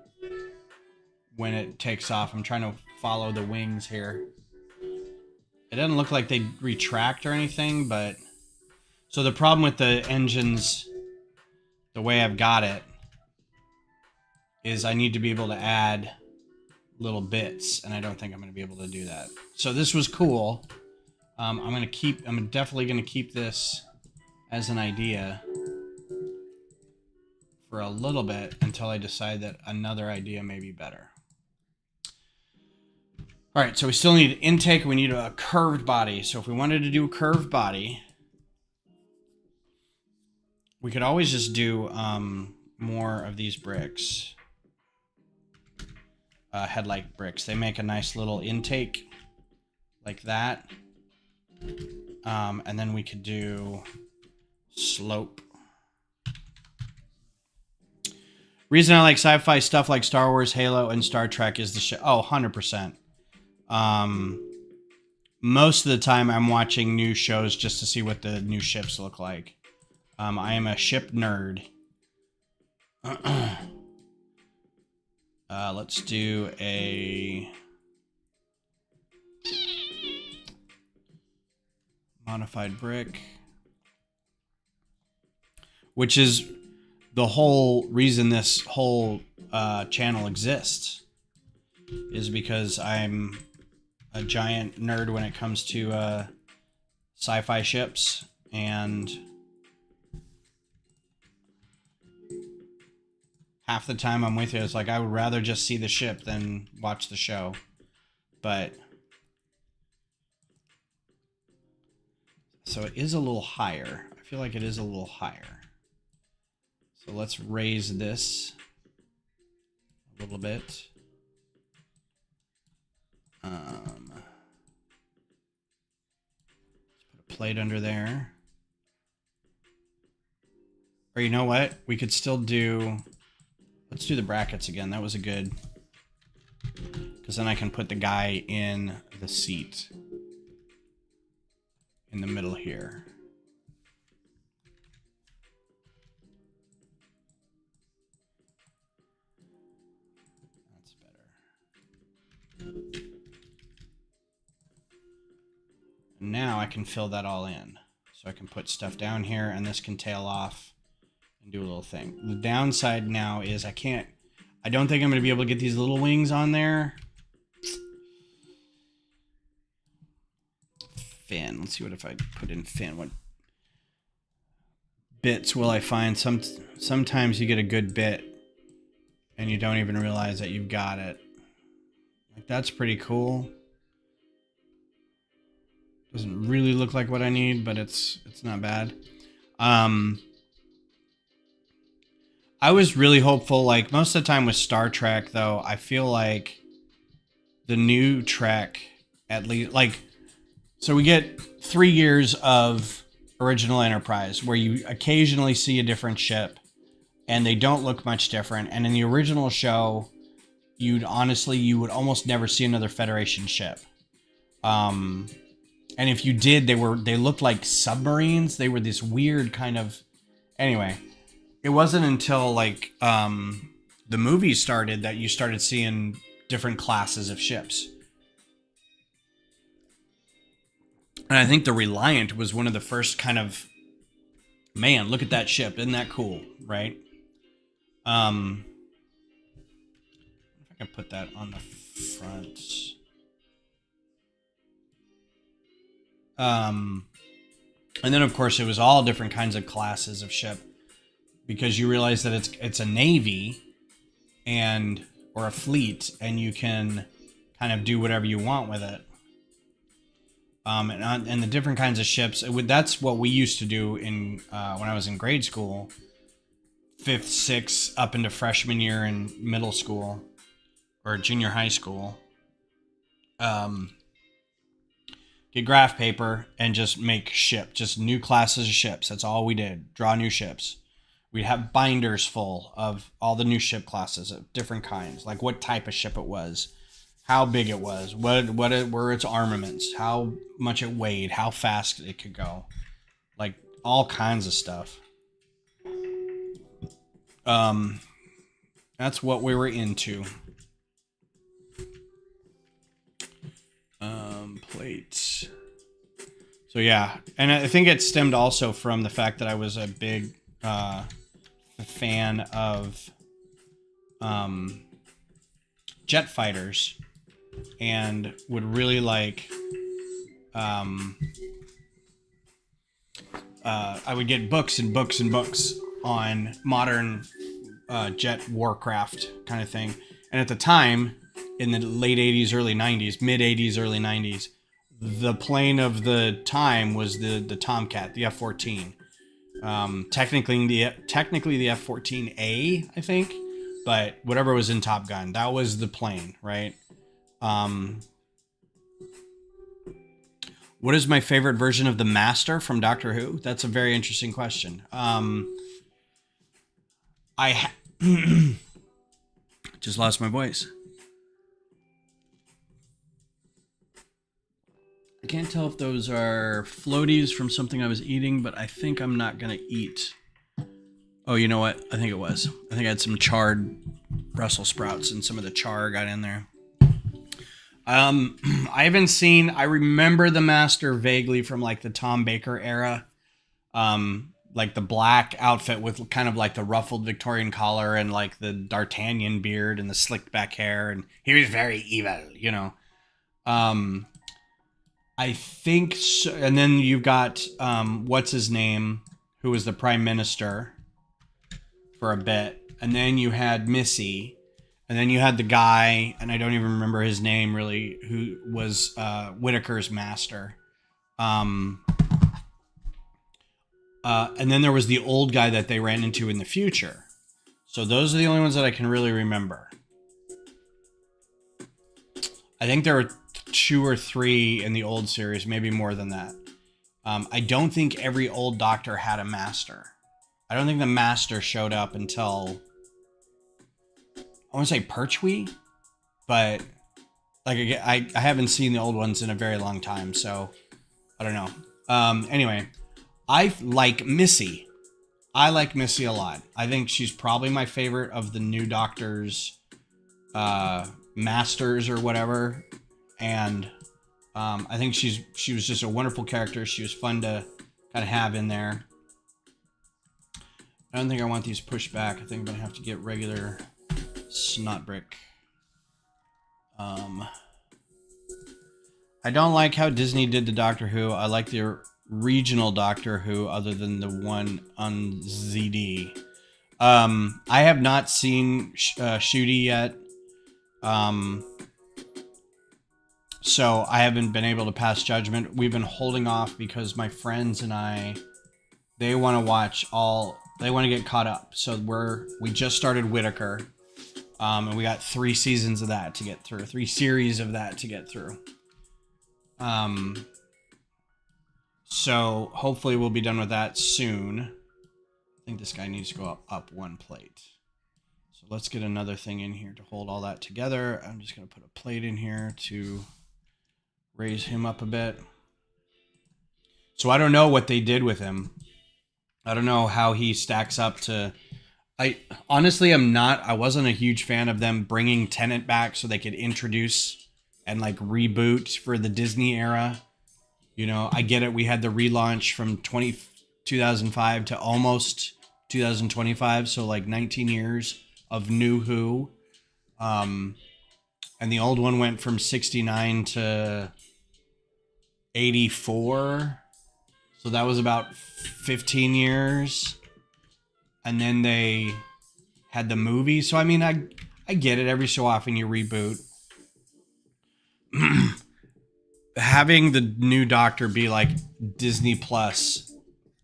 it takes off. I'm trying to follow the wings here. It doesn't look like they retract or anything, but... So the problem with the engines, the way I've got it, is I need to be able to add little bits, and I don't think I'm going to be able to do that. So this was cool. I'm definitely going to keep this as an idea for a little bit until I decide that another idea may be better. All right, so we still need intake. We need a curved body. So if we wanted to do a curved body, we could always just do more of these bricks. Headlight bricks. They make a nice little intake like that. And then we could do slope. Reason I like sci-fi stuff like Star Wars, Halo, and Star Trek is the show. Oh, 100%. Most of the time I'm watching new shows just to see what the new ships look like. I am a ship nerd. Let's do a modified brick, which is the whole reason this whole channel exists, is because I'm a giant nerd when it comes to sci-fi ships, and half the time I'm with you, it's like I would rather just see the ship than watch the show. But so it is a little higher. I feel like it is a little higher. So let's raise this a little bit. Let's put a plate under there. Or you know what? We could still do... Let's do the brackets again. That was a good... Because then I can put the guy in the seat. In the middle here. That's better. And now I can fill that all in. So I can put stuff down here, and this can tail off and do a little thing. The downside now is I don't think I'm going to be able to get these little wings on there. Fin. Let's see what if I put in fin. What bits will I find? Sometimes you get a good bit and you don't even realize that you've got it. Like, that's pretty cool. Doesn't really look like what I need, but it's not bad. I was really hopeful, like most of the time with Star Trek, though, I feel like the new Trek, at least, like, so we get 3 years of original Enterprise where you occasionally see a different ship and they don't look much different. And in the original show, you would almost never see another Federation ship. And if you did, they looked like submarines. They were this weird kind of, anyway. it wasn't until like the movies started that you started seeing different classes of ships. And I think the Reliant was one of the first kind of, man, look at that ship, isn't that cool, right? If I can put that on the front. And then of course it was all different kinds of classes of ship, because you realize that it's a navy and or a fleet, and you can kind of do whatever you want with it. And the different kinds of ships. That's what we used to do in when I was in grade school, 5th, 6th, up into freshman year in middle school or junior high school. Get graph paper and just make just new classes of ships. That's all we did. Draw new ships. We'd have binders full of all the new ship classes of different kinds, like what type of ship it was, how big it was, what were its armaments, how much it weighed, how fast it could go, like all kinds of stuff. That's what we were into. Plates. So yeah, and I think it stemmed also from the fact that I was a big fan of jet fighters, and would really like I would get books and books and books on modern jet warcraft kind of thing. And at the time, in the late 80s, early 90s, mid 80s, early 90s, the plane of the time was the Tomcat, the F-14. Technically the F-14A, I think, but whatever was in Top Gun, that was the plane, right? What is my favorite version of the Master from Doctor Who? That's a very interesting question. I just lost my voice. I can't tell if those are floaties from something I was eating, but I think I'm not going to eat. Oh, you know what? I think it was. I think I had some charred Brussels sprouts and some of the char got in there. I haven't seen, I remember the Master vaguely from like the Tom Baker era. Like the black outfit with kind of like the ruffled Victorian collar and like the D'Artagnan beard and the slicked back hair. And he was very evil, you know. I think so. And then you've got, what's his name, who was the prime minister for a bit. And then you had Missy. And then you had the guy, and I don't even remember his name really, who was Whittaker's master. And then there was the old guy that they ran into in the future. So those are the only ones that I can really remember. I think there were 2 or 3 in the old series, maybe more than that. I don't think every old Doctor had a master. I don't think the master showed up until, I want to say Pertwee, but like I haven't seen the old ones in a very long time, so I don't know. Anyway, I like Missy. I like Missy a lot. I think she's probably my favorite of the new Doctor's masters or whatever. And I think she was just a wonderful character. She was fun to kind of have in there. I don't think I want these pushed back. I think I'm going to have to get regular snot brick. I don't like how Disney did the Doctor Who. I like the regional Doctor Who other than the one on ZD. I have not seen Shooty yet. So I haven't been able to pass judgment. We've been holding off because my friends and I, they want to watch they want to get caught up. So we just started Whittaker. And we got 3 seasons of that to get through. 3 series of that to get through. So hopefully we'll be done with that soon. I think this guy needs to go up 1 plate. So let's get another thing in here to hold all that together. I'm just going to put a plate in here to raise him up a bit. So I don't know what they did with him. I don't know how he stacks up to I honestly am not. I wasn't a huge fan of them bringing Tenet back so they could introduce and like reboot for the Disney era. You know, I get it. We had the relaunch from 2005 to almost 2025, so like 19 years of New Who. Um, and the old one went from 69 to 84. So that was about 15 years. And then they had the movie. So I mean, I get it. Every so often you reboot. Having the new Doctor be like Disney Plus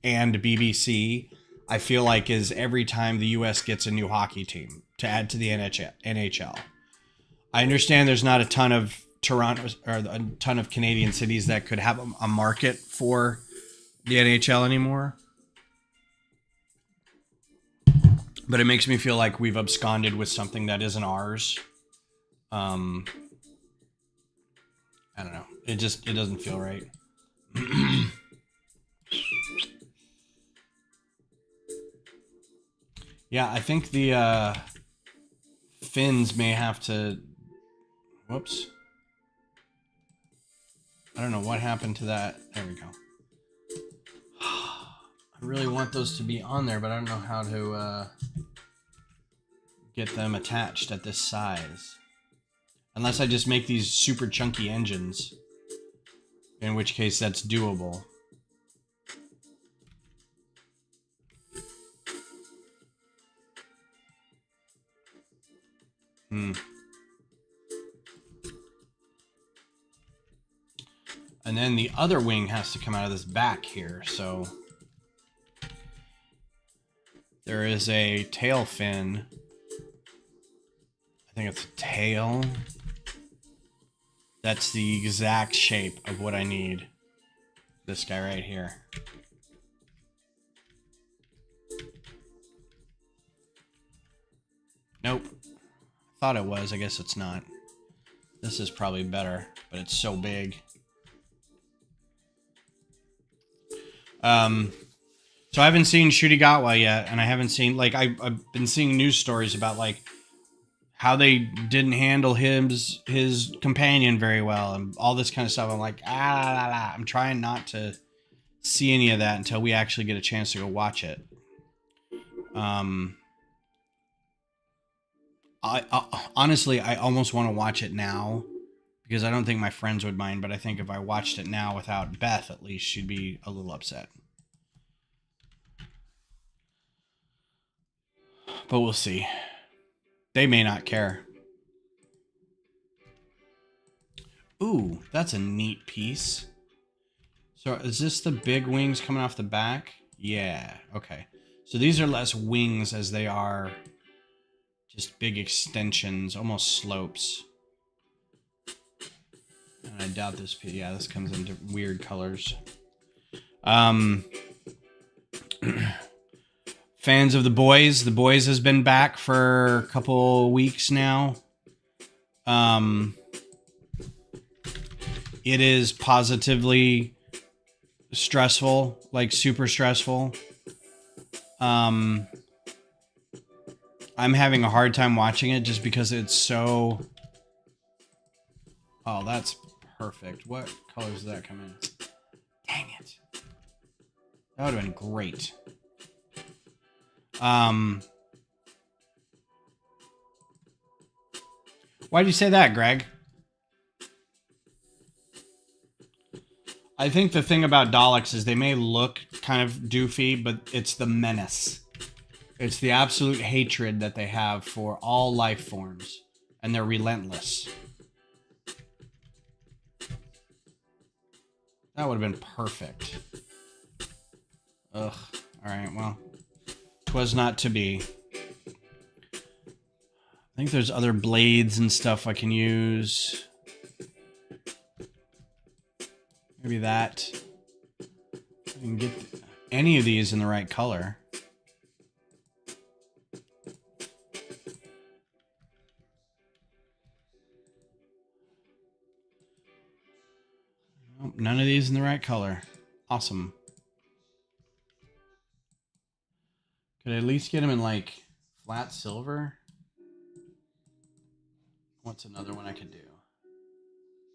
and BBC, I feel like is every time the US gets a new hockey team to add to the NHL. I understand there's not a ton of Toronto or a ton of Canadian cities that could have a market for the NHL anymore. But it makes me feel like we've absconded with something that isn't ours. Um, I don't know. It doesn't feel right. Yeah, I think the Finns may have to. Whoops. I don't know what happened to that. There we go. I really want those to be on there, but I don't know how to get them attached at this size. Unless I just make these super chunky engines. In which case that's doable. And then the other wing has to come out of this back here, so there is a tail fin. I think it's a tail. That's the exact shape of what I need. This guy right here. Nope. Thought it was. I guess it's not. This is probably better, but it's so big. So I haven't seen Shurigawa yet, and I haven't seen, like, I've been seeing news stories about, like, how they didn't handle his companion very well, and all this kind of stuff. I'm like, I'm trying not to see any of that until we actually get a chance to go watch it. Honestly, I almost want to watch it now, because I don't think my friends would mind, but I think if I watched it now without Beth, at least she'd be a little upset. But we'll see. They may not care. Ooh, that's a neat piece. So is this the big wings coming off the back? Yeah, okay. So these are less wings as they are just big extensions, almost slopes. And I doubt this piece. Yeah, this comes into weird colors. Fans of The Boys. The Boys has been back for a couple weeks now. It is positively stressful, like super stressful. I'm having a hard time watching it just because it's so... Oh, that's perfect. What colors does that come in? Dang it. That would have been great. Why'd you say that, Greg? I think the thing about Daleks is they may look kind of doofy, but it's the menace. It's the absolute hatred that they have for all life forms, and they're relentless. That would have been perfect. Ugh. Alright, well. 'Twas not to be. I think there's other blades and stuff I can use. Maybe that. I can get any of these in the right color. Nope, none of these in the right color. Awesome. Could I at least get them in, like, Flat silver. What's another one I could do?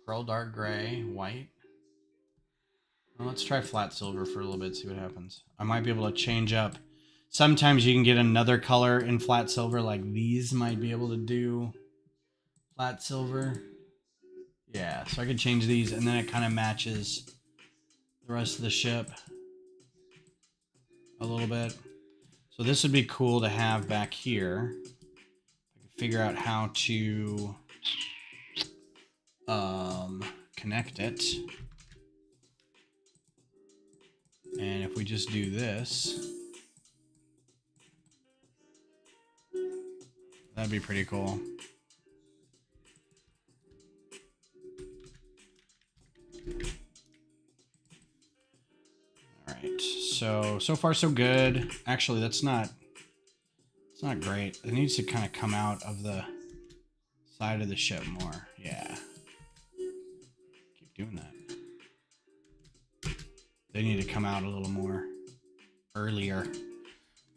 Pearl dark gray, white. Well, let's try flat silver for a little bit, see what happens. I might be able to change up. Sometimes you can get another color in flat silver, like these might be able to do flat silver. Yeah, so I could change these, and then it kind of matches the rest of the ship a little bit. So this would be cool to have back here. Figure out how to connect it. And if we just do this, that'd be pretty cool. All right, so far so good. Actually, it's not great. It needs to kind of come out of the side of the ship more. Yeah. Keep doing that. They need to come out a little more earlier.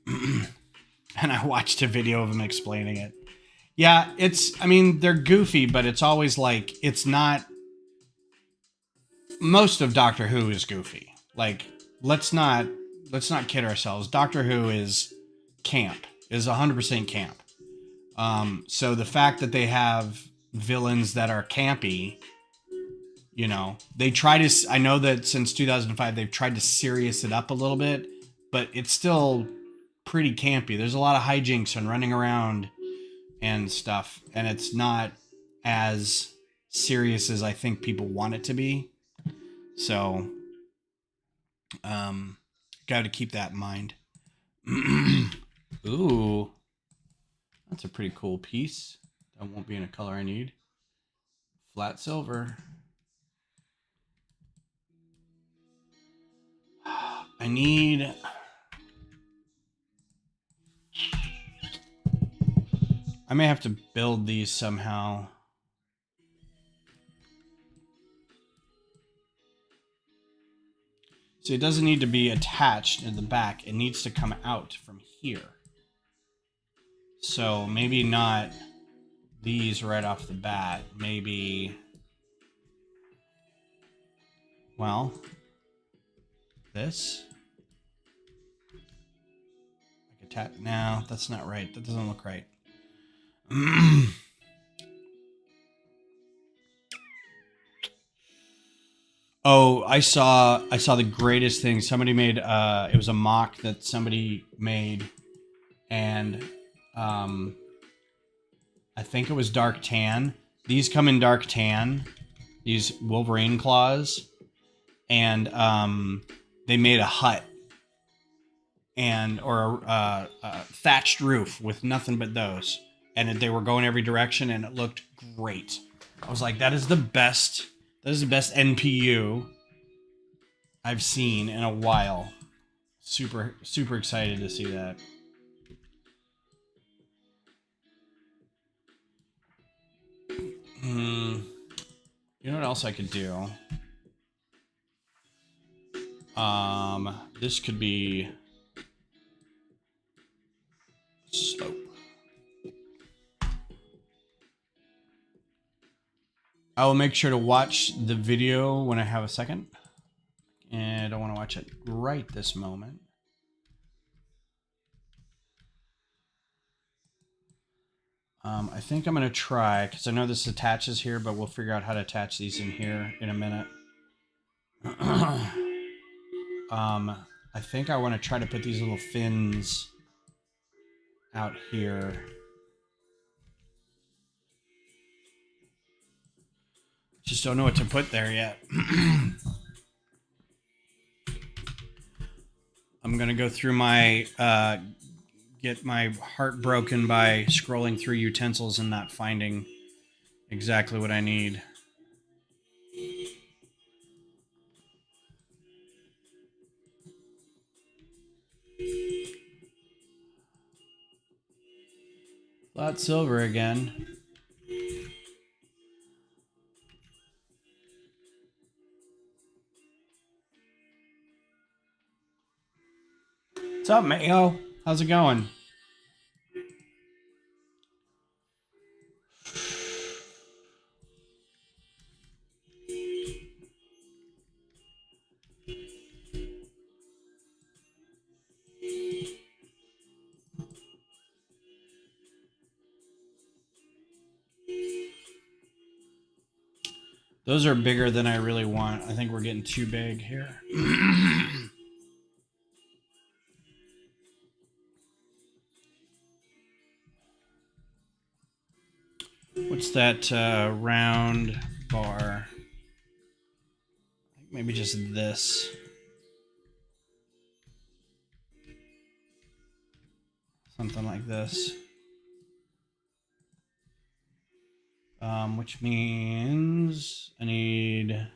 And I watched a video of him explaining it. Yeah, I mean, they're goofy, but it's always like, it's not, most of Doctor Who is goofy. Like, let's not kid ourselves. Doctor Who is camp, is 100% camp. So the fact that they have villains that are campy, you know, they try to, I know that since 2005, they've tried to serious it up a little bit, but it's still pretty campy. There's a lot of hijinks and running around and stuff, and it's not as serious as I think people want it to be. So, got to keep that in mind. Ooh, that's a pretty cool piece. That won't be in a color I need. Flat silver. I need... I may have to build these somehow. So it doesn't need to be attached in the back. It needs to come out from here. So maybe not these right off the bat. Maybe... well, this. Like a tap. No, that's not right. That doesn't look right. Oh, I saw the greatest thing. Somebody made it was a mock that somebody made, and I think it was dark tan. These come in dark tan, these Wolverine claws, and they made a hut or a thatched roof with nothing but those, and they were going every direction, and it looked great. I was like, that is the best NPU I've seen in a while. Super excited to see that. You know what else I could do? This could be slope. I will make sure to watch the video when I have a second. And I don't want to watch it right this moment. I think I'm going to try, because I know this attaches here, but we'll figure out how to attach these in here in a minute. I think I want to try to put these little fins out here. Just don't know what to put there yet. I'm going to go through my, get my heart broken by scrolling through utensils and not finding exactly what I need. Flat silver again. What's up, Mayo? How's it going? Those are bigger than I really want. I think we're getting too big here. What's that round bar? Maybe just this. Something like this. Which means I need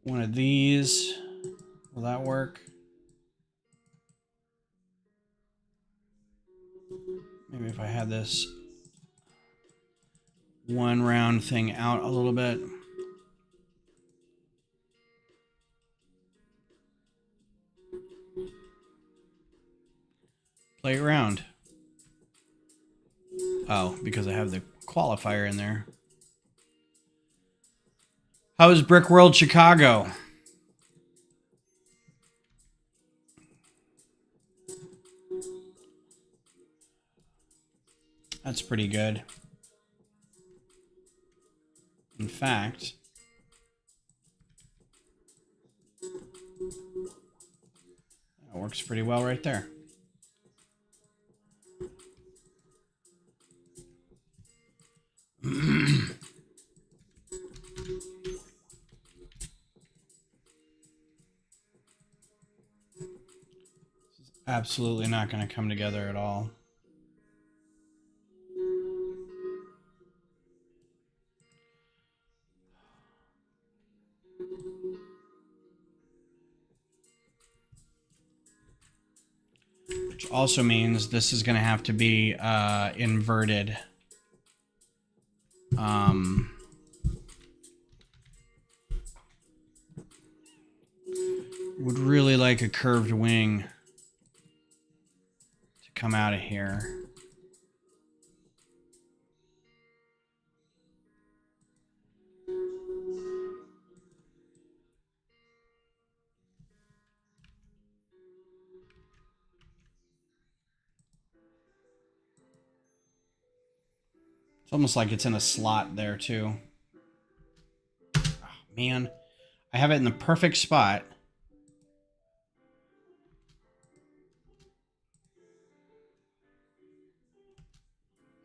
one of these. Will that work? Maybe if I had this one round thing out a little bit. Play it round. Oh, because I have the qualifier in there. How is Brick World Chicago? That's pretty good. In fact, that works pretty well right there. Absolutely not going to come together at all. Which also means this is going to have to be inverted. Would really like a curved wing to come out of here. It's almost like it's in a slot there too. Oh, man, I have it in the perfect spot.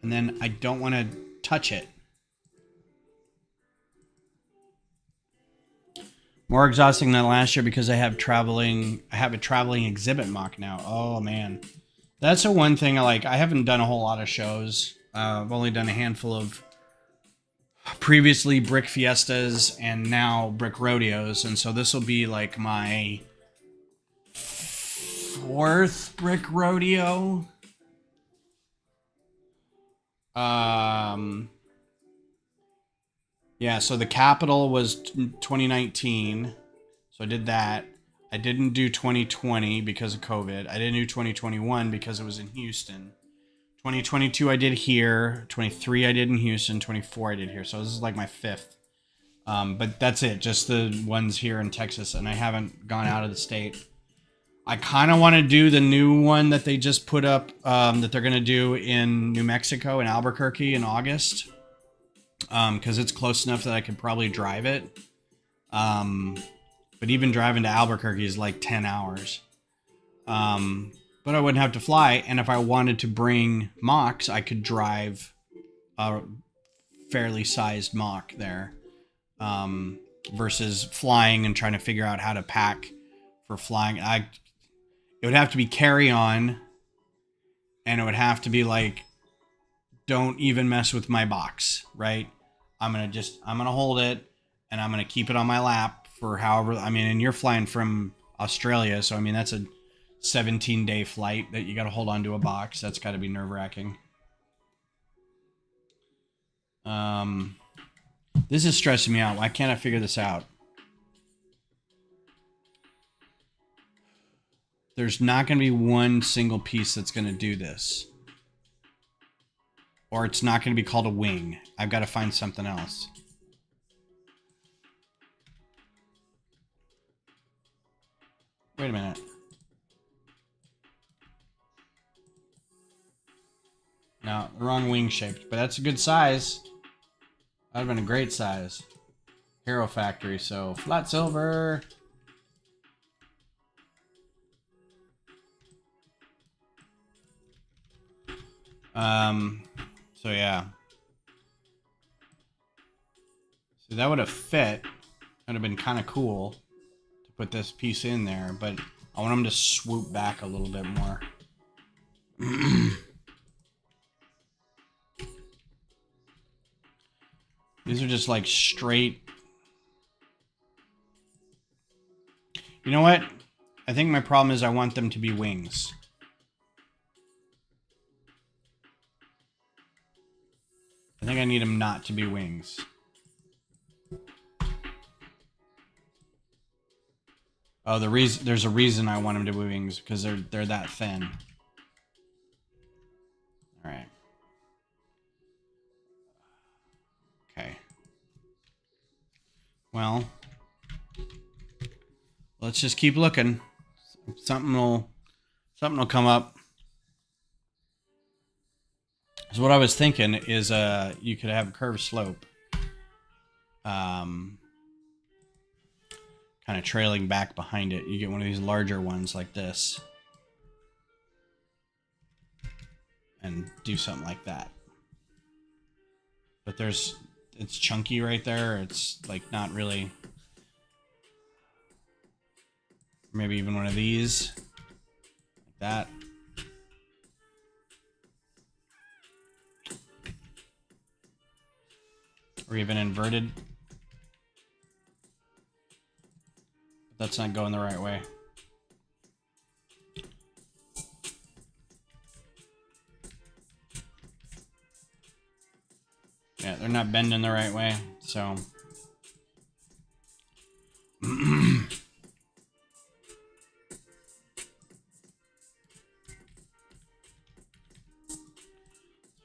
And then I don't want to touch it. More exhausting than last year because I have a traveling exhibit mock now. Oh man. That's the one thing I like. I haven't done a whole lot of shows. I've only done a handful of previously brick fiestas and now brick rodeos. And so this will be like my 4th brick rodeo. Yeah, so the Capitol was 2019. So I did that. I didn't do 2020 because of COVID. I didn't do 2021 because it was in Houston. 2022 I did here. 23 I did in Houston. 24 I did here. So this is like my 5th. But that's it. Just the ones here in Texas. And I haven't gone out of the state. I kind of want to do the new one that they just put up that they're going to do in New Mexico, in Albuquerque in August. Because it's close enough that I could probably drive it. But even driving to Albuquerque is like 10 hours. But I wouldn't have to fly. And if I wanted to bring mocks, I could drive a fairly sized mock there. Versus flying and trying to figure out how to pack for flying. It would have to be carry-on. And it would have to be like, don't even mess with my box, right? I'm going to hold it and I'm going to keep it on my lap for however, I mean, and you're flying from Australia. So, I mean, that's a 17-day flight that you got to hold on to a box. That's got to be nerve-wracking. This is stressing me out. Why can't I figure this out? There's not going to be one single piece that's going to do this. Or it's not going to be called a wing. I've got to find something else. Wait a minute. No, the wrong wing shape, but that's a good size. That'd have been a great size. Hero Factory, so flat silver. So yeah. So that would have fit. Would have been kind of cool to put this piece in there, but I want them to swoop back a little bit more. These are just like straight. You know what? I think my problem is I want them to be wings. I think I need them not to be wings. Oh, there's a reason I want them to be wings, because they're that thin. All right. Okay. Well, let's just keep looking. Something will come up. So what I was thinking is you could have a curved slope. Kind of trailing back behind it. You get one of these larger ones like this. And do something like that. But it's chunky right there. It's like not really. Maybe even one of these. Like that. Or even inverted. That's not going the right way. Yeah, they're not bending the right way, so.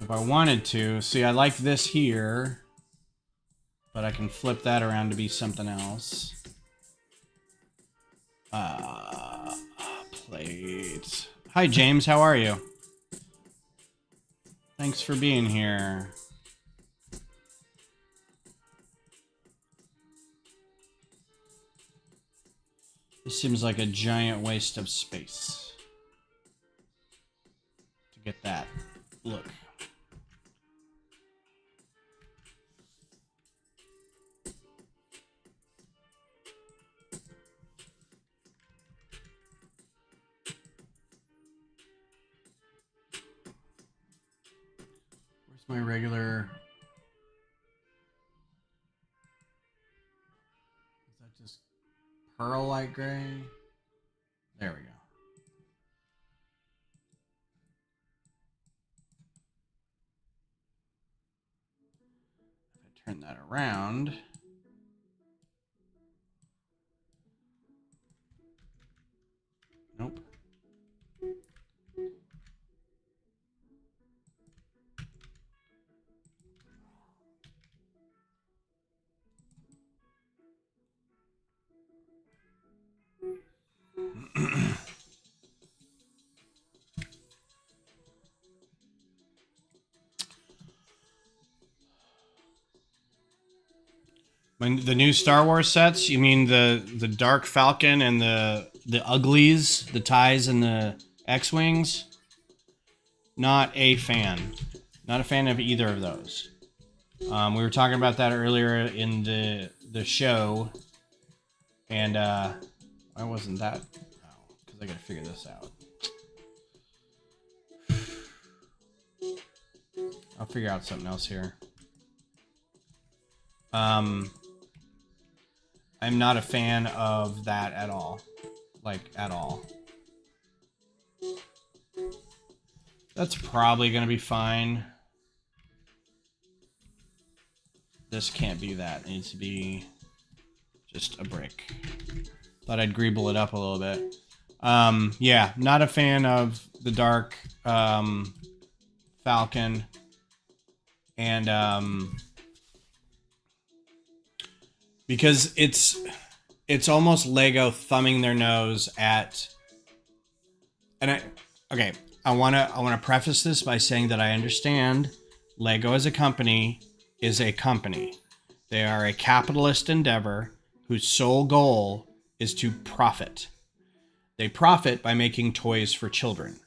If I wanted to, see, I like this here, but I can flip that around to be something else. Plate. Hi, James. How are you? Thanks for being here. This seems like a giant waste of space to get that look. My regular. Is that just pearl light gray? There we go. If I turn that around. Nope. The new Star Wars sets? You mean the Dark Falcon and the Uglies, the TIEs and the X-Wings? Not a fan. Not a fan of either of those. We were talking about that earlier in the show, and why wasn't that? Oh, because I gotta figure this out. I'll figure out something else here. I'm not a fan of that at all. Like, at all. That's probably going to be fine. This can't be that. It needs to be just a brick. Thought I'd greeble it up a little bit. Yeah, not a fan of the dark Falcon. And because it's almost Lego thumbing their nose at, and I wanna preface this by saying that I understand Lego as a company is a company. They are a capitalist endeavor whose sole goal is to profit. They profit by making toys for children.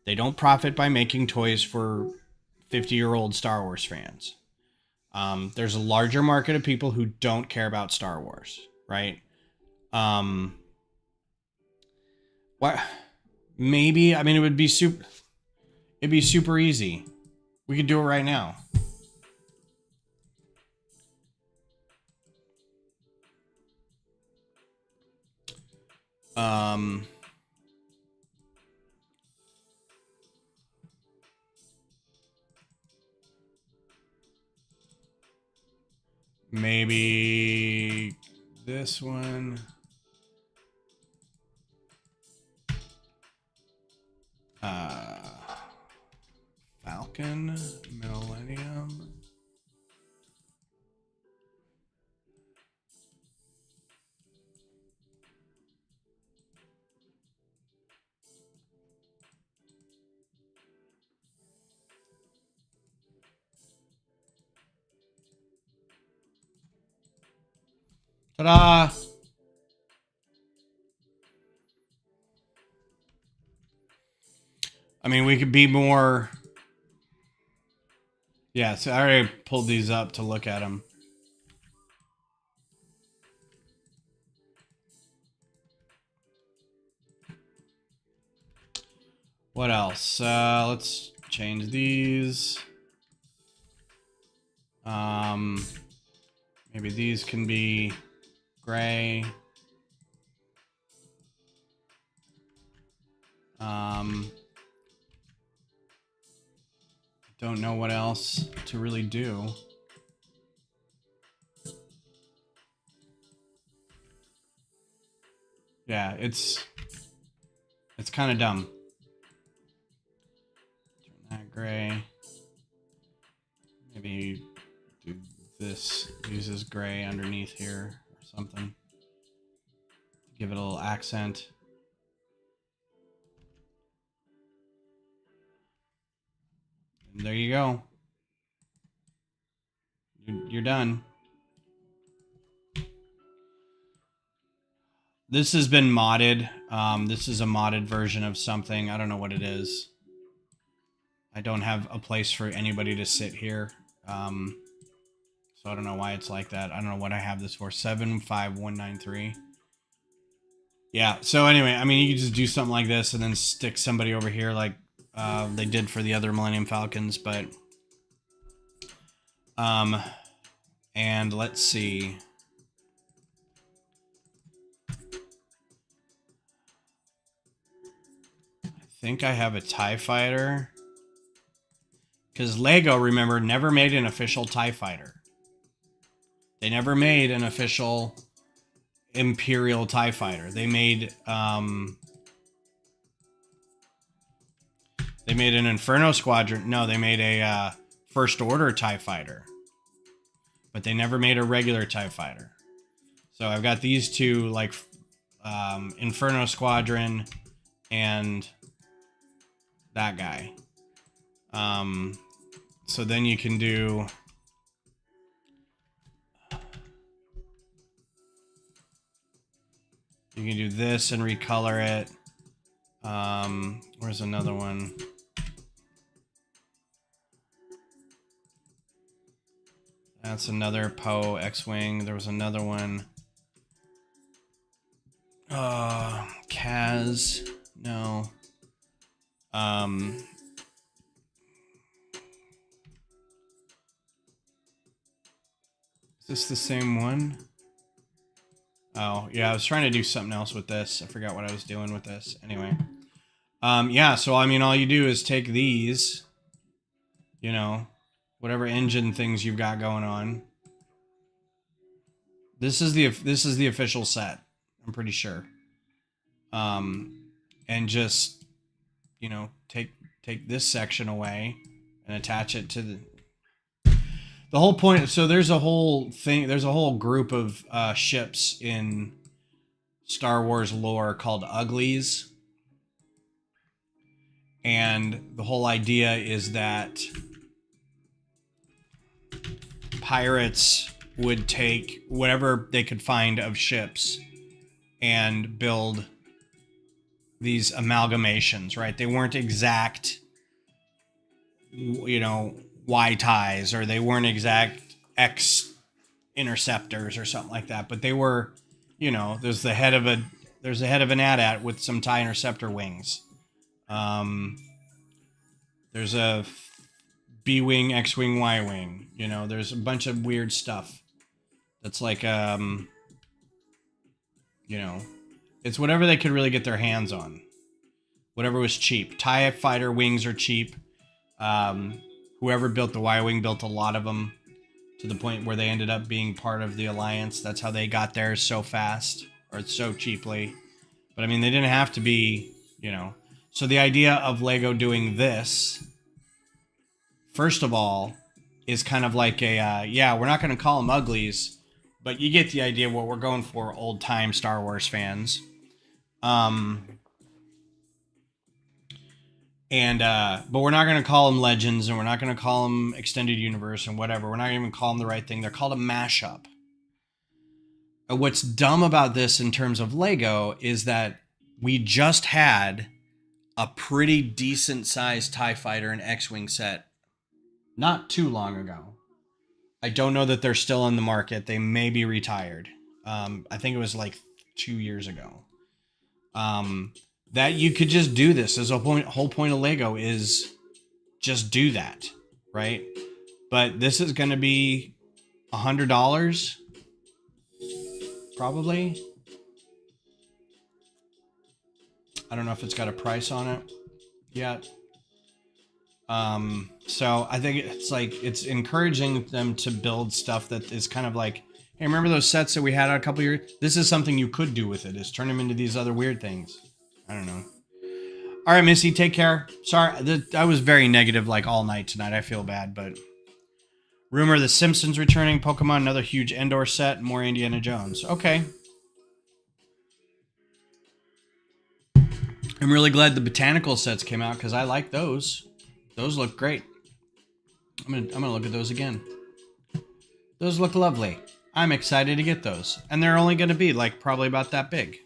They don't profit by making toys for 50-year-old Star Wars fans. There's a larger market of people who don't care about Star Wars, right? What? Maybe, I mean, it'd be super easy. We could do it right now. Maybe this one. Falcon Millennium. Ta-da! I mean, we could be more... Yeah, so I already pulled these up to look at them. What else? Let's change these. Maybe these can be gray. Don't know what else to really do. Yeah, it's kind of dumb. Turn that gray. Maybe do this, use this gray underneath here or something. Give it a little accent. And there you go. You're done. This has been modded. This is a modded version of something. I don't know what it is. I don't have a place for anybody to sit here. So I don't know why it's like that. I don't know what I have this for. 75193. Yeah, so anyway, I mean, you can just do something like this and then stick somebody over here like they did for the other Millennium Falcons, but... and let's see... I think I have a TIE Fighter. Because Lego, remember, never made an official TIE Fighter. They never made an official Imperial TIE Fighter. They made an Inferno Squadron. No, they made a First Order TIE Fighter. But they never made a regular TIE Fighter. So I've got these two, like, Inferno Squadron and that guy. So then you can do... You can do this and recolor it. Where's another one? That's another Poe X-Wing. There was another one. Kaz. No. Is this the same one? Oh, yeah, I was trying to do something else with this. I forgot what I was doing with this. Anyway. Yeah, so, I mean, all you do is take these, you know, whatever engine things you've got going on. This is the official set, I'm pretty sure. And just, you know, take this section away and attach it to the whole point. So there's a whole thing, there's a whole group of ships in Star Wars lore called Uglies. And the whole idea is that pirates would take whatever they could find of ships and build these amalgamations, right? They weren't exact, you know, Y ties, or they weren't exact X interceptors or something like that, but they were, you know, there's the head of an AT-AT with some tie interceptor wings. There's a B-wing, X-wing, Y-wing. You know, there's a bunch of weird stuff that's like, you know, it's whatever they could really get their hands on. Whatever was cheap. TIE fighter wings are cheap. Whoever built the Y-wing built a lot of them to the point where they ended up being part of the Alliance. That's how they got theirs so fast, or so cheaply. But I mean, they didn't have to be, you know. So the idea of Lego doing this, first of all, is kind of like a, yeah, we're not going to call them uglies, but you get the idea what we're going for, old-time Star Wars fans. But we're not going to call them Legends, and we're not going to call them Extended Universe and whatever. We're not even call them the right thing. They're called a mashup. What's dumb about this in terms of Lego is that we just had a pretty decent sized TIE Fighter and X-Wing set not too long ago. I don't know that they're still in the market. They may be retired. I think it was like 2 years ago. That you could just do this. As a whole point of Lego is just do that, right? But this is going to be $100, probably. I don't know if it's got a price on it yet. So I think it's like, it's encouraging them to build stuff that is kind of like, hey, remember those sets that we had a couple years? This is something you could do with it, is turn them into these other weird things. I don't know. All right, Missy, take care. Sorry, I was very negative like all night tonight. I feel bad, but rumor The Simpsons returning, Pokemon, another huge Endor set, more Indiana Jones. Okay. I'm really glad the botanical sets came out because I like those. Those look great. I'm gonna look at those again. Those look lovely. I'm excited to get those, and they're only gonna be like probably about that big.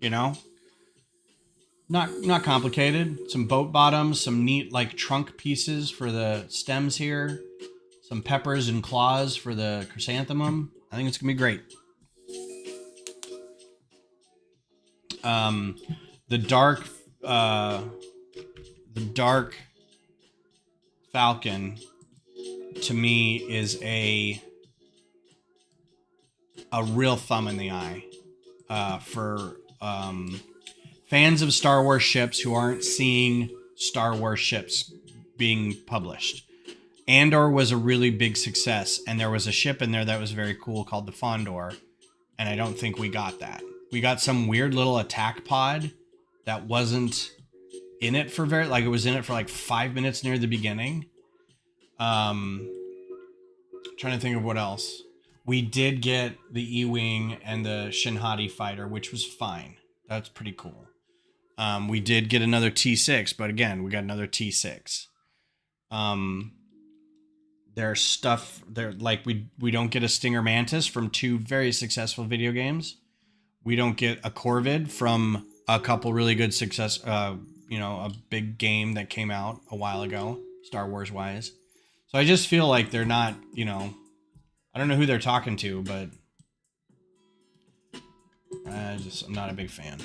You know, not complicated. Some boat bottoms, some neat like trunk pieces for the stems here, some peppers and claws for the chrysanthemum. I think it's gonna be great. The dark Falcon to me is a real thumb in the eye for fans of Star Wars ships who aren't seeing Star Wars ships being published. Andor was a really big success, and there was a ship in there that was very cool called the Fondor, and I don't think we got that. We got some weird little attack pod that wasn't in it for very, like, it was in it for like 5 minutes near the beginning. Trying to think of what else. We did get the E-Wing and the Shinhati fighter, which was fine. That's pretty cool. We did get another T6, but again, we got another T6. There's stuff there, like we don't get a Stinger Mantis from 2 very successful video games. We don't get a Corvid from a couple really good success, you know, a big game that came out a while ago, Star Wars wise. So I just feel like they're not, you know, I don't know who they're talking to, but I'm not a big fan.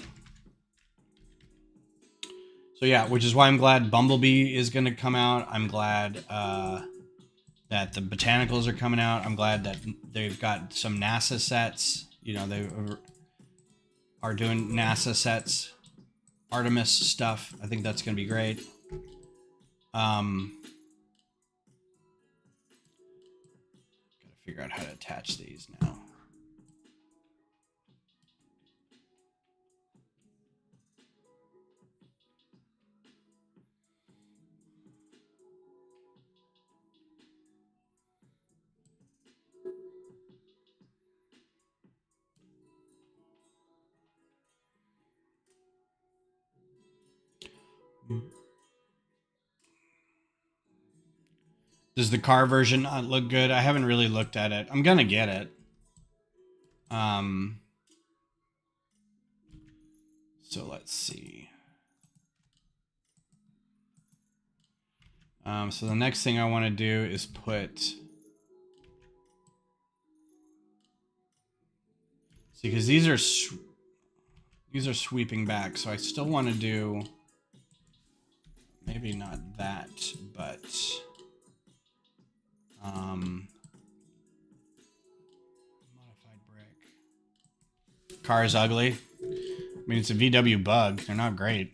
So yeah, which is why I'm glad Bumblebee is going to come out. I'm glad that the botanicals are coming out. I'm glad that they've got some NASA sets. You know, they are doing NASA sets, Artemis stuff. I think that's going to be great. Gotta figure out how to attach these now. Does the car version not look good? I haven't really looked at it. I'm gonna get it. So let's see. So the next thing I want to do is put... See, because these are sweeping back, so I still want to do... Maybe not that, but... Modified brick. Car is ugly. I mean, it's a VW Bug. They're not great.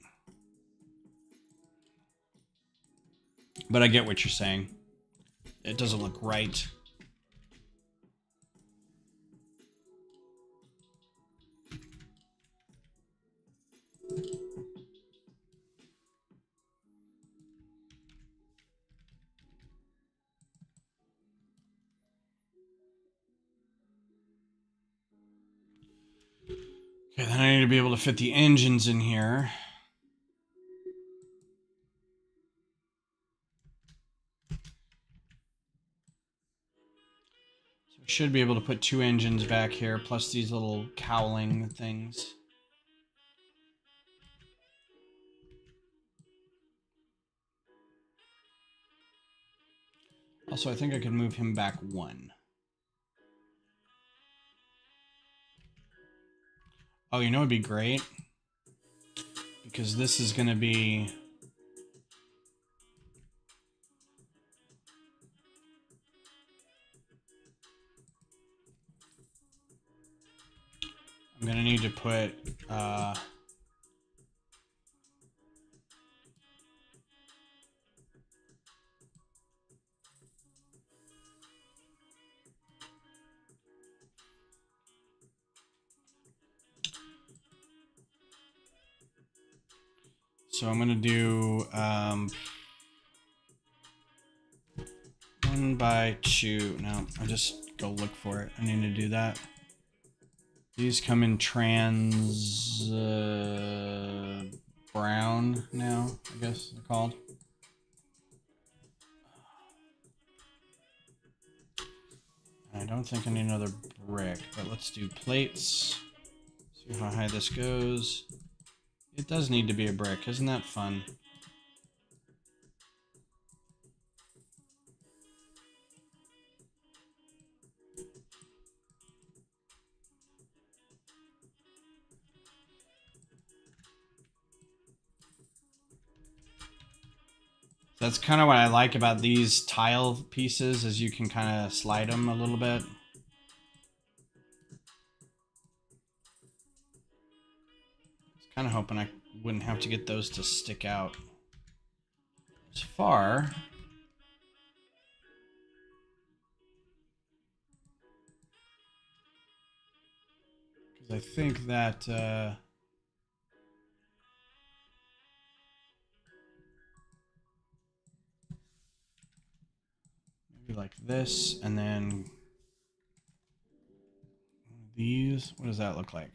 But I get what you're saying. It doesn't look right. Okay, then I need to be able to fit the engines in here. So I should be able to put 2 engines back here, plus these little cowling things. Also, I think I could move him back 1. Oh, you know what'd be great? Because this is going to be... I'm going to need to put... So I'm going to do 1 by 2. No, I just go look for it. I need to do that. These come in trans brown now, I guess they're called. I don't think I need another brick, but let's do plates. See how high this goes. It does need to be a brick. Isn't that fun? That's kind of what I like about these tile pieces, is you can kind of slide them a little bit. I was kind of hoping I wouldn't have to get those to stick out as far. Because I think that... maybe like this, and then these. What does that look like?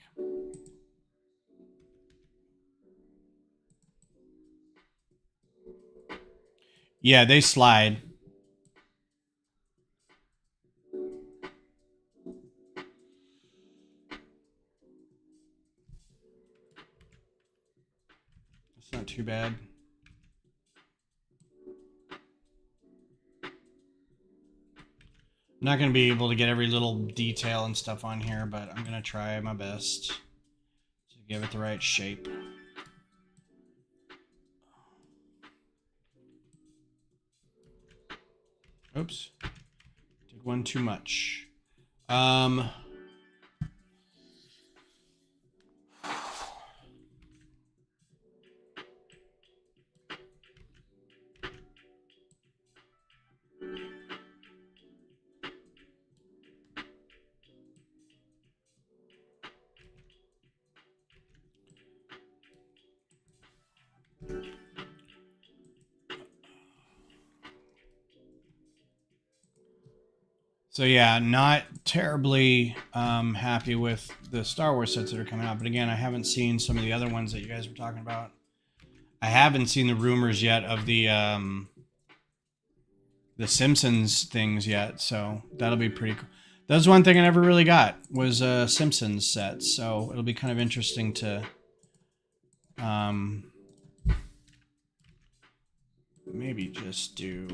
Yeah, they slide. It's not too bad. I'm not going to be able to get every little detail and stuff on here, but I'm going to try my best to give it the right shape. Oops. Did one too much. So yeah, not terribly happy with the Star Wars sets that are coming out. But again, I haven't seen some of the other ones that you guys were talking about. I haven't seen the rumors yet of the the Simpsons things yet, so that'll be pretty cool. That's one thing I never really got was Simpsons sets, so it'll be kind of interesting to maybe just do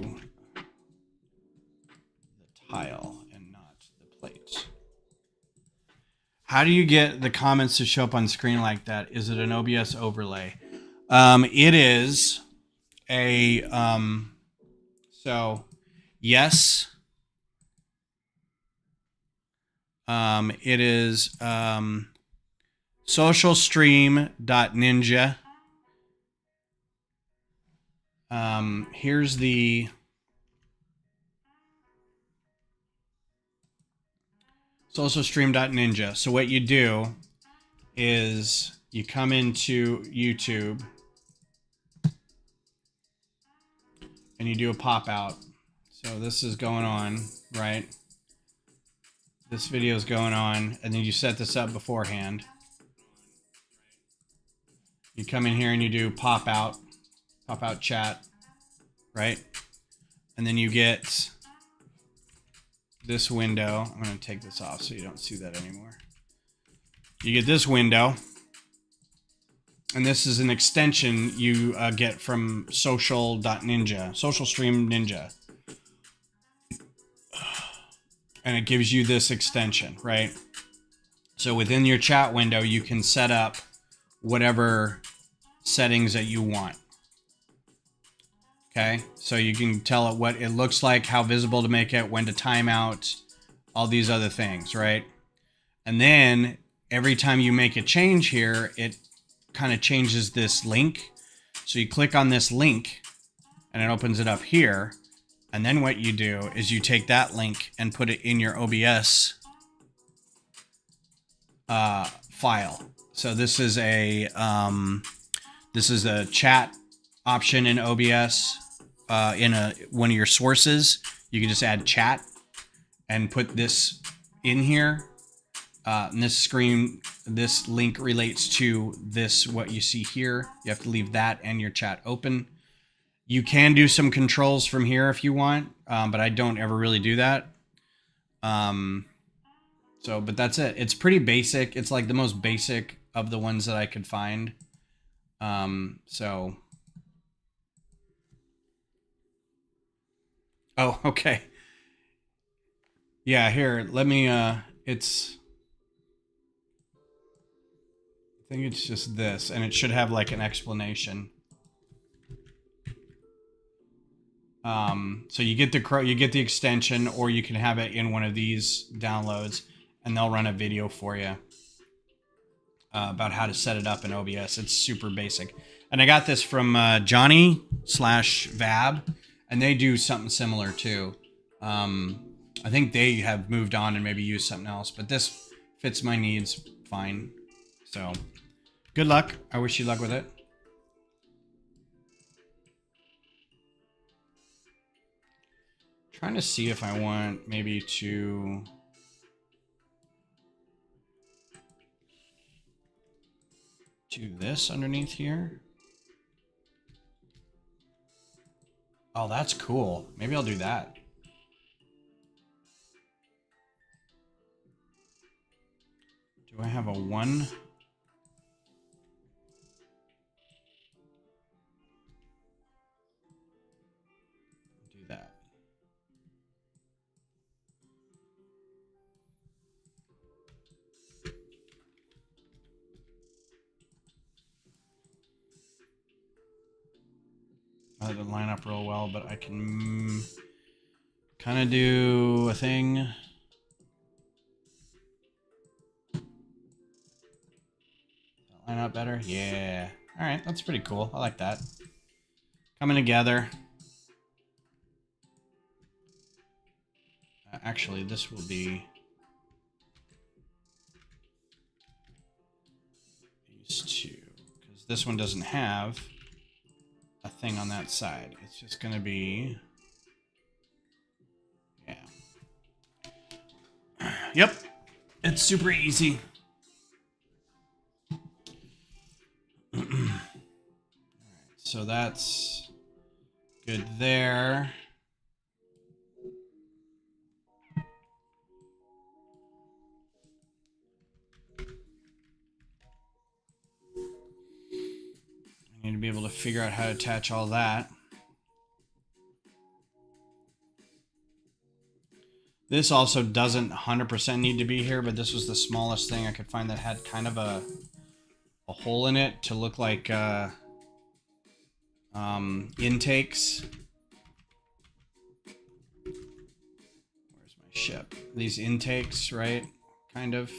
the tile and not the plate. How do you get the comments to show up on screen like that? Is it an OBS overlay? It is a so yes. It is socialstream.ninja. Here's the socialstream.ninja. So what you do is you come into YouTube and you do a pop out. So this is going on, right? This video is going on, and then you set this up beforehand. You come in here and you do pop out chat, right? And then you get this window. I'm going to take this off so you don't see that anymore. You get this window, and this is an extension you get from social.ninja, social stream ninja. And it gives you this extension, right? So within your chat window, you can set up whatever settings that you want. Okay, so you can tell it what it looks like, how visible to make it, when to time out, all these other things, right? And then every time you make a change here, it kind of changes this link. So you click on this link and it opens it up here. And then what you do is you take that link and put it in your OBS file. So this is a chat option in OBS. In one of your sources, you can just add chat and put this in here. And this link relates to this, what you see here. You have to leave that and your chat open. You can do some controls from here if you want, but I don't ever really do that. But that's it. It's pretty basic. It's like the most basic of the ones that I could find. Oh, okay. Yeah, here, let me, I think it's just this, and it should have like an explanation. So you get the extension, or you can have it in one of these downloads, and they'll run a video for you about how to set it up in OBS. It's super basic. And I got this from Johnny/Vab, and they do something similar too. I think they have moved on and maybe used something else, but this fits my needs fine. So good luck. I wish you luck with it. Trying to see if I want maybe to do this underneath here. Oh, that's cool. Maybe I'll do that. Do I have a 1? Do that. That didn't line up real well, but I can kind of do a thing. Line up better? Yeah. All right, that's pretty cool. I like that. Coming together. Actually, this will be these two, because this one doesn't have a thing on that side. It's just going to be, yeah. Yep. It's super easy. So that's good there. be able to figure out how to attach all that. This also doesn't 100% need to be here, but this was the smallest thing I could find that had kind of a hole in it to look like intakes. Where's my ship? These intakes, right? Kind of.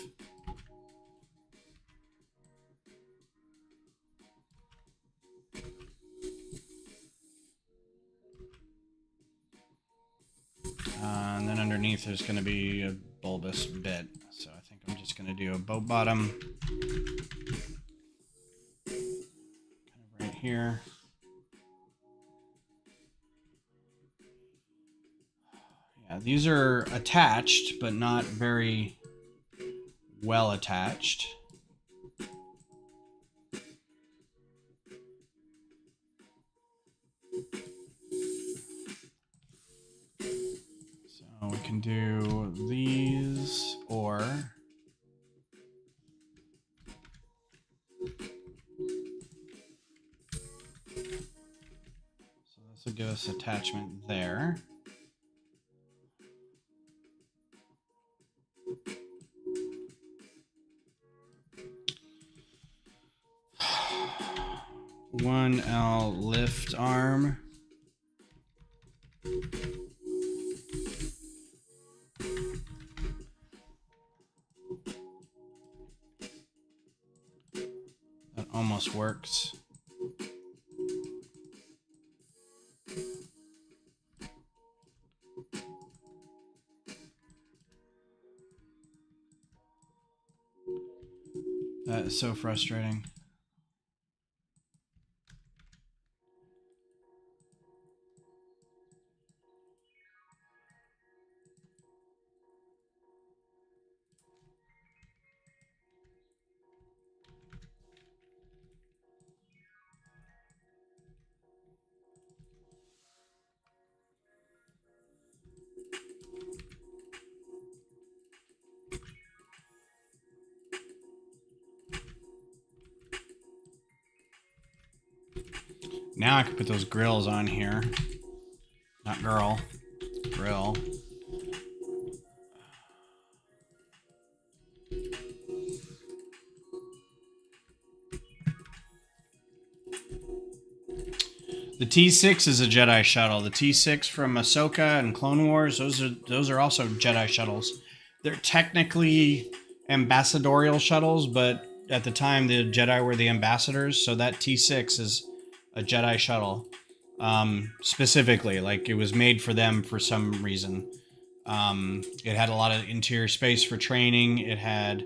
And then underneath there's going to be a bulbous bit. So I think I'm just going to do a boat bottom. Kind of right here. Yeah, these are attached, but not very well attached. So we can do these, or so this will give us attachment there. One L lift arm. That almost works. That is so frustrating. Now I can put those grills on here. Not girl. Grill. The T6 is a Jedi shuttle. The T6 from Ahsoka and Clone Wars, those are also Jedi shuttles. They're technically ambassadorial shuttles, but at the time the Jedi were the ambassadors, so that T6 is a Jedi shuttle. Specifically, like it was made for them for some reason. It had a lot of interior space for training. It had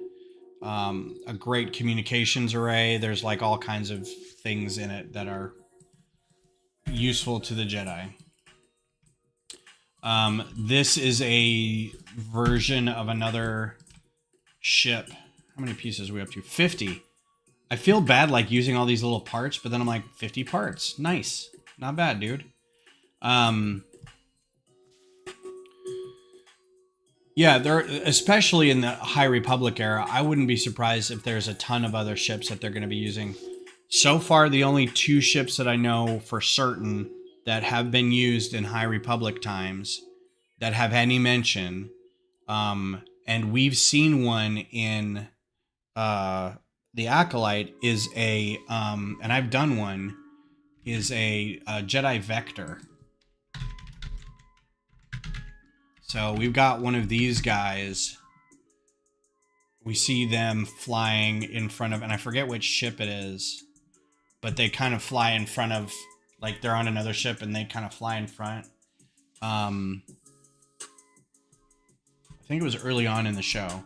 a great communications array. There's like all kinds of things in it that are useful to the Jedi. This is a version of another ship. How many pieces are we up to? 50. I feel bad like using all these little parts, but then I'm like, 50 parts. Nice. Not bad, dude. Yeah, they're especially in the High Republic era. I wouldn't be surprised if there's a ton of other ships that they're going to be using. So far, the only two ships that I know for certain that have been used in High Republic times that have any mention, and we've seen one in the Acolyte, is a, and I've done one, is a Jedi Vector. So we've got one of these guys. We see them flying in front of, and I forget which ship it is, but they kind of fly in front of, like they're on another ship and they kind of fly in front. I think it was early on in the show.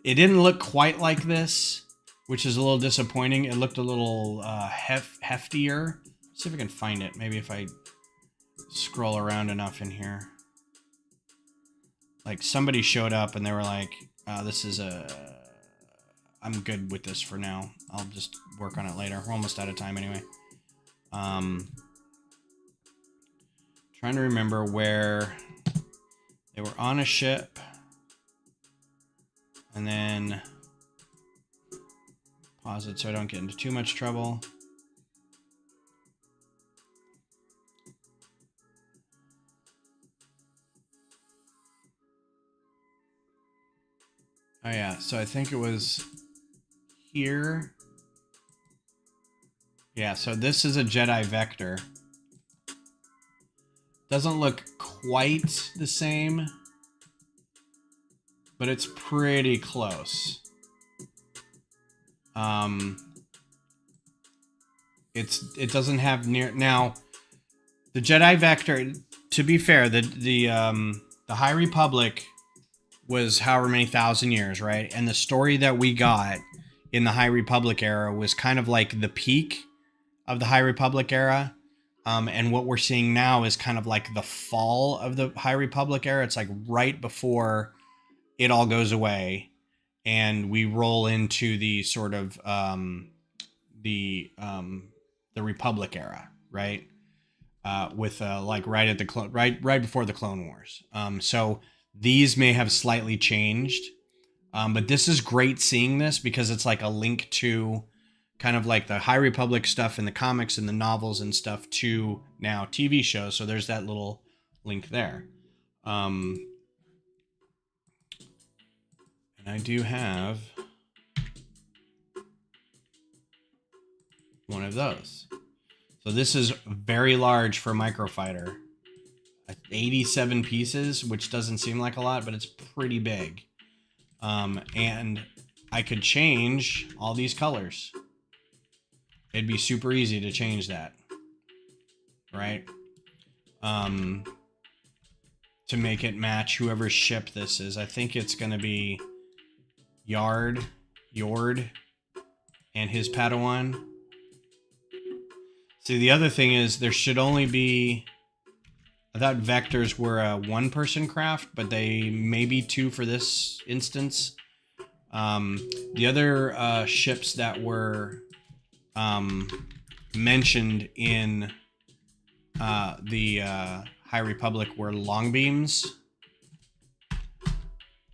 It didn't look quite like this, which is a little disappointing. It looked a little heftier. Let's see if I can find it. Maybe if I scroll around enough in here. Like somebody showed up and they were like, this is I'm good with this for now. I'll just work on it later. We're almost out of time anyway. Trying to remember where they were on a ship. And then pause it so I don't get into too much trouble. Oh yeah, so I think it was here. Yeah, so this is a Jedi Vector. Doesn't look quite the same, but it's pretty close. It doesn't have near now. The Jedi Vector. To be fair, the High Republic was however many thousand years, right? And the story that we got in the High Republic era was kind of like the peak of the High Republic era. And what we're seeing now is kind of like the fall of the High Republic era. It's like right before it all goes away, and we roll into the sort of the Republic era, right? With like right at the right before the Clone Wars. So these may have slightly changed, but this is great seeing this because it's like a link to kind of like the High Republic stuff in the comics and the novels and stuff to now TV shows. So there's that little link there. And I do have one of those. So this is very large for Microfighter. 87 pieces, which doesn't seem like a lot, but it's pretty big. And I could change all these colors. It'd be super easy to change that, right? To make it match whoever's ship this is. I think it's going to be Yord, and his Padawan. See, the other thing is there should only be... I thought Vectors were a one-person craft, but they may be two for this instance. The other ships that were mentioned in the High Republic were Longbeams.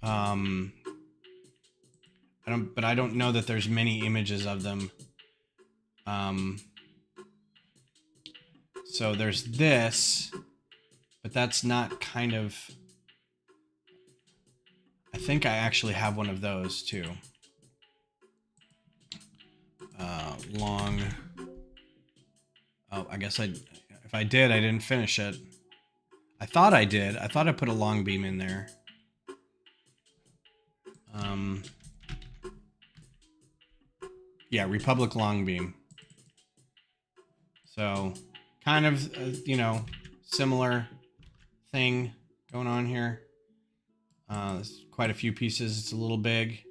I don't know that there's many images of them. So there's this, but that's not kind of... I think I actually have one of those too. Long... Oh, I guess if I did, I didn't finish it. I thought I did. I thought I put a long beam in there. Yeah, Republic long beam. So, kind of, you know, similar thing going on here. There's quite a few pieces. It's a little big,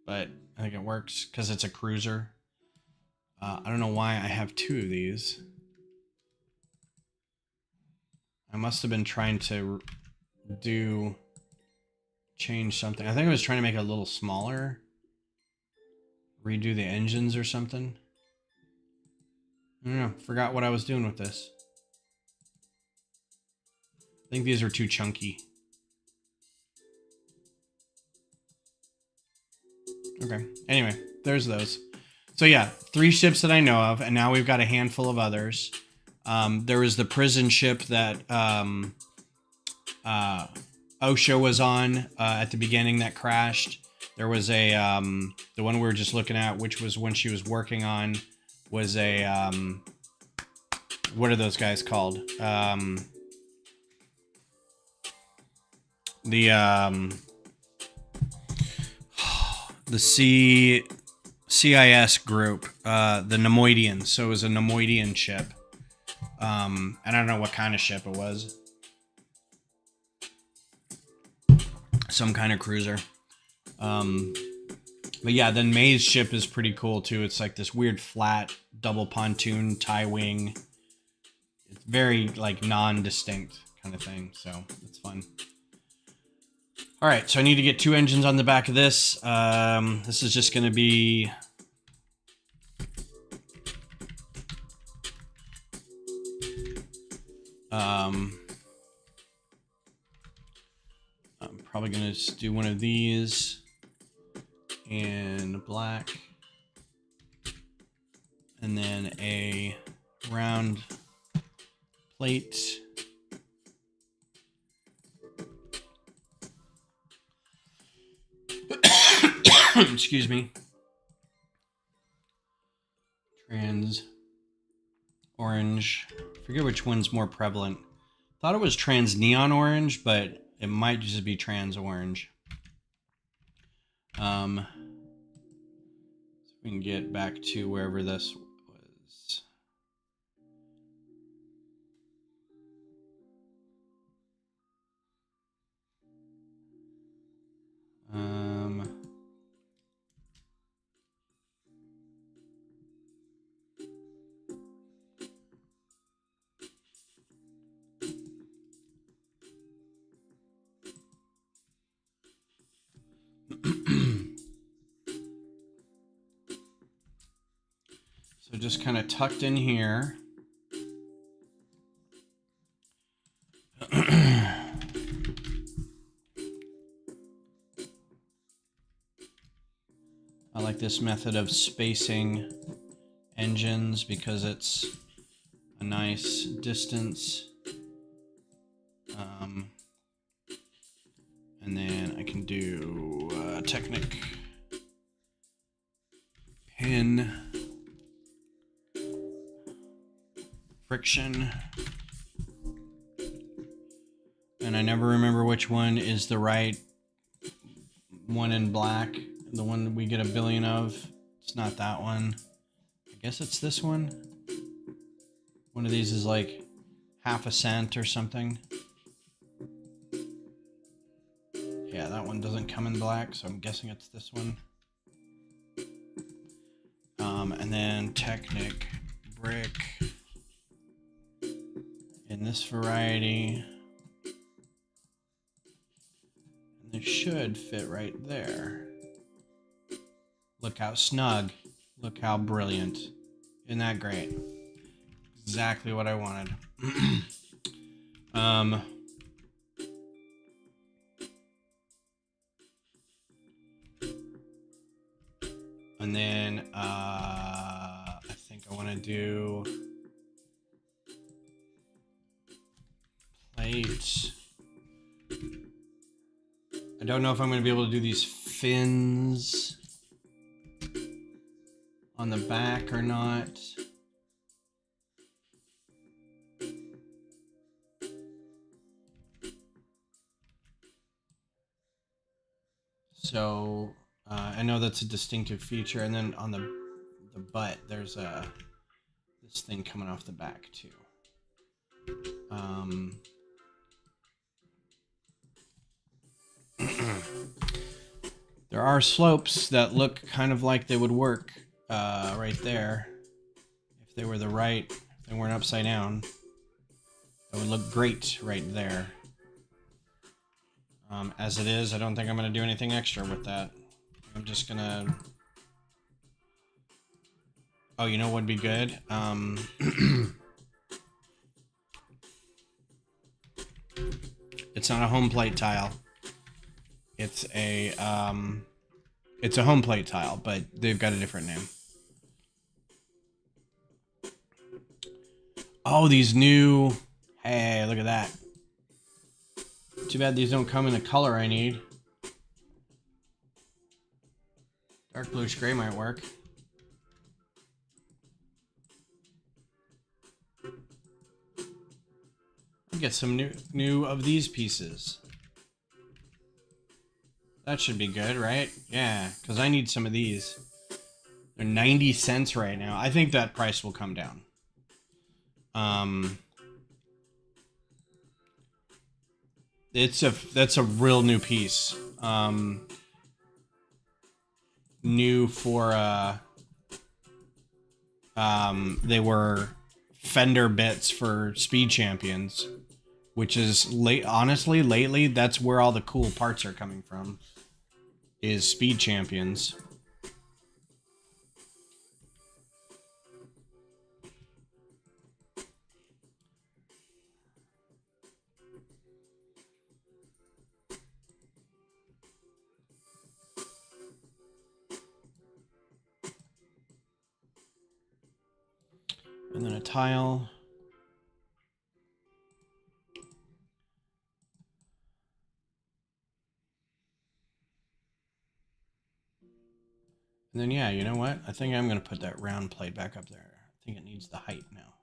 but I think it works because it's a cruiser. I don't know why I have two of these. I must have been trying to change something. I think I was trying to make it a little smaller. Redo the engines or something. I don't know. Forgot what I was doing with this. I think these are too chunky. Okay. Anyway, there's those. So yeah, 3 ships that I know of, and now we've got a handful of others. There was the prison ship that Osha was on at the beginning that crashed. There was a the one we were just looking at, which was when she was working on, was a what are those guys called? The CIS group, the Nemoidians. So it was a Nemoidian ship. I don't know what kind of ship it was. Some kind of cruiser. But yeah, then May's ship is pretty cool too. It's like this weird flat double pontoon tie wing. It's very like non-distinct kind of thing. So it's fun. All right, so I need to get 2 engines on the back of this. This is just going to be... I'm probably going to just do one of these in black. And then a round plate. Excuse me. Trans orange. I forget which one's more prevalent. Thought it was trans neon orange, but it might just be trans orange. So we can get back to wherever this was. So just kind of tucked in here. I like this method of spacing engines because it's a nice distance. And then I can do Technic pin friction. And I never remember which one is the right one in black. The one that we get a billion of. It's not that one. I guess it's this one. One of these is like half a cent or something. Yeah, that one doesn't come in black, so I'm guessing it's this one. And then Technic brick in this variety. And they should fit right there. Look how snug. Look how brilliant. Isn't that great? Exactly what I wanted. And then I think I want to do plate. I don't know if I'm going to be able to do these fins on the back or not. So I know that's a distinctive feature, and then on the butt there's this thing coming off the back too. There are slopes that look kind of like they would work right there if they were if they weren't upside down. That would look great right there. As it is, I don't think I'm going to do anything extra with that. I'm just going to... Oh, you know what would be good? It's not a home plate tile. It's a home plate tile, but they've got a different name. Oh, these new... Hey, look at that. Too bad these don't come in the color I need. Dark bluish gray might work. I'll get some new of these pieces. That should be good, right? Yeah, because I need some of these. They're 90 cents right now. I think that price will come down. That's a real new piece. New for they were fender bits for Speed Champions, which is honestly lately that's where all the cool parts are coming from. Is Speed Champions. And then a tile. And then, yeah, you know what? I think I'm going to put that round plate back up there. I think it needs the height now.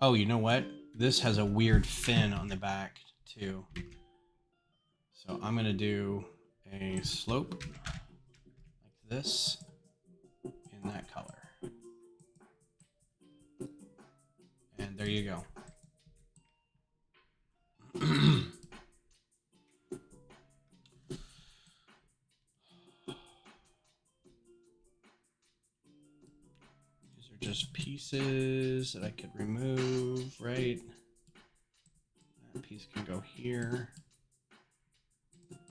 Oh, you know what? This has a weird fin on the back, too. So I'm going to do a slope like this in that color. And there you go. These are just pieces that I could remove, right? That piece can go here.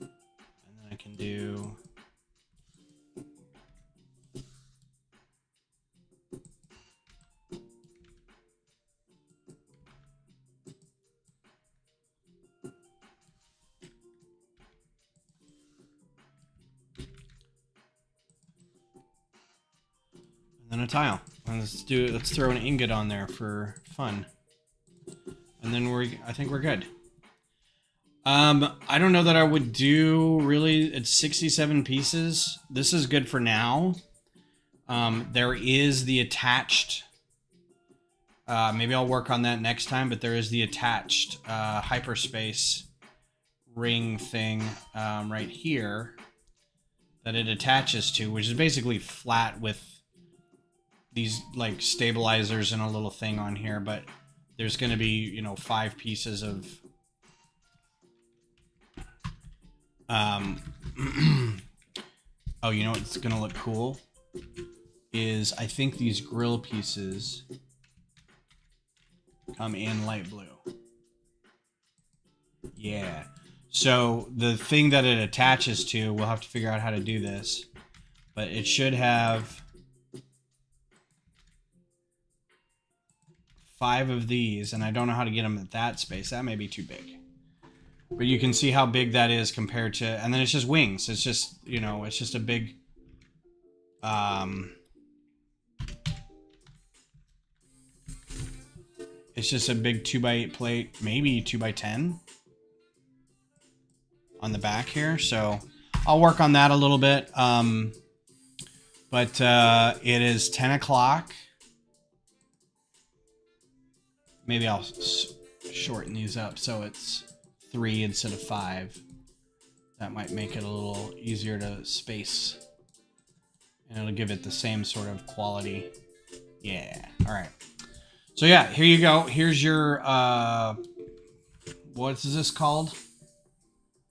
And then I can do... and a tile. And let's throw an ingot on there for fun. And then I think we're good. I don't know that I would do really, it's 67 pieces. This is good for now. There is the attached, maybe I'll work on that next time, but there is the attached hyperspace ring thing right here that it attaches to, which is basically flat with these like stabilizers and a little thing on here, but there's going to be, you know, 5 pieces of oh, you know what's going to look cool is I think these grill pieces come in light blue. Yeah. So the thing that it attaches to, we'll have to figure out how to do this, but it should have 5 of these, and I don't know how to get them at that space. That may be too big. But you can see how big that is compared to... And then it's just wings. It's just, you know, it's just a big... it's just a big 2x8 plate, maybe 2x10 on the back here. So I'll work on that a little bit. But it is 10 o'clock. Maybe I'll shorten these up so it's 3 instead of 5. That might make it a little easier to space. And it'll give it the same sort of quality. Yeah. All right. So yeah, here you go. Here's your, what is this called?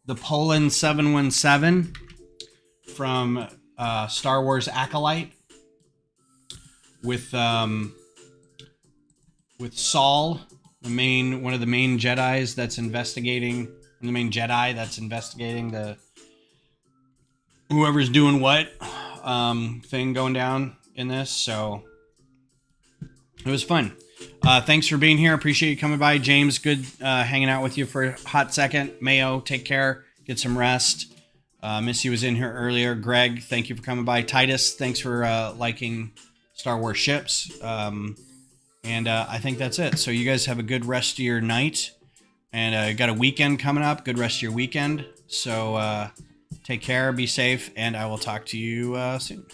The Polan-717 from Star Wars Acolyte. With Saul, one of the main Jedis that's investigating, the main Jedi that's investigating the whoever's doing what thing going down in this. So it was fun. Thanks for being here. Appreciate you coming by. James, good hanging out with you for a hot second. Mayo, take care. Get some rest. Missy was in here earlier. Greg, thank you for coming by. Titus, thanks for liking Star Wars ships. And I think that's it. So you guys have a good rest of your night. And got a weekend coming up. Good rest of your weekend. So take care, be safe, and I will talk to you soon.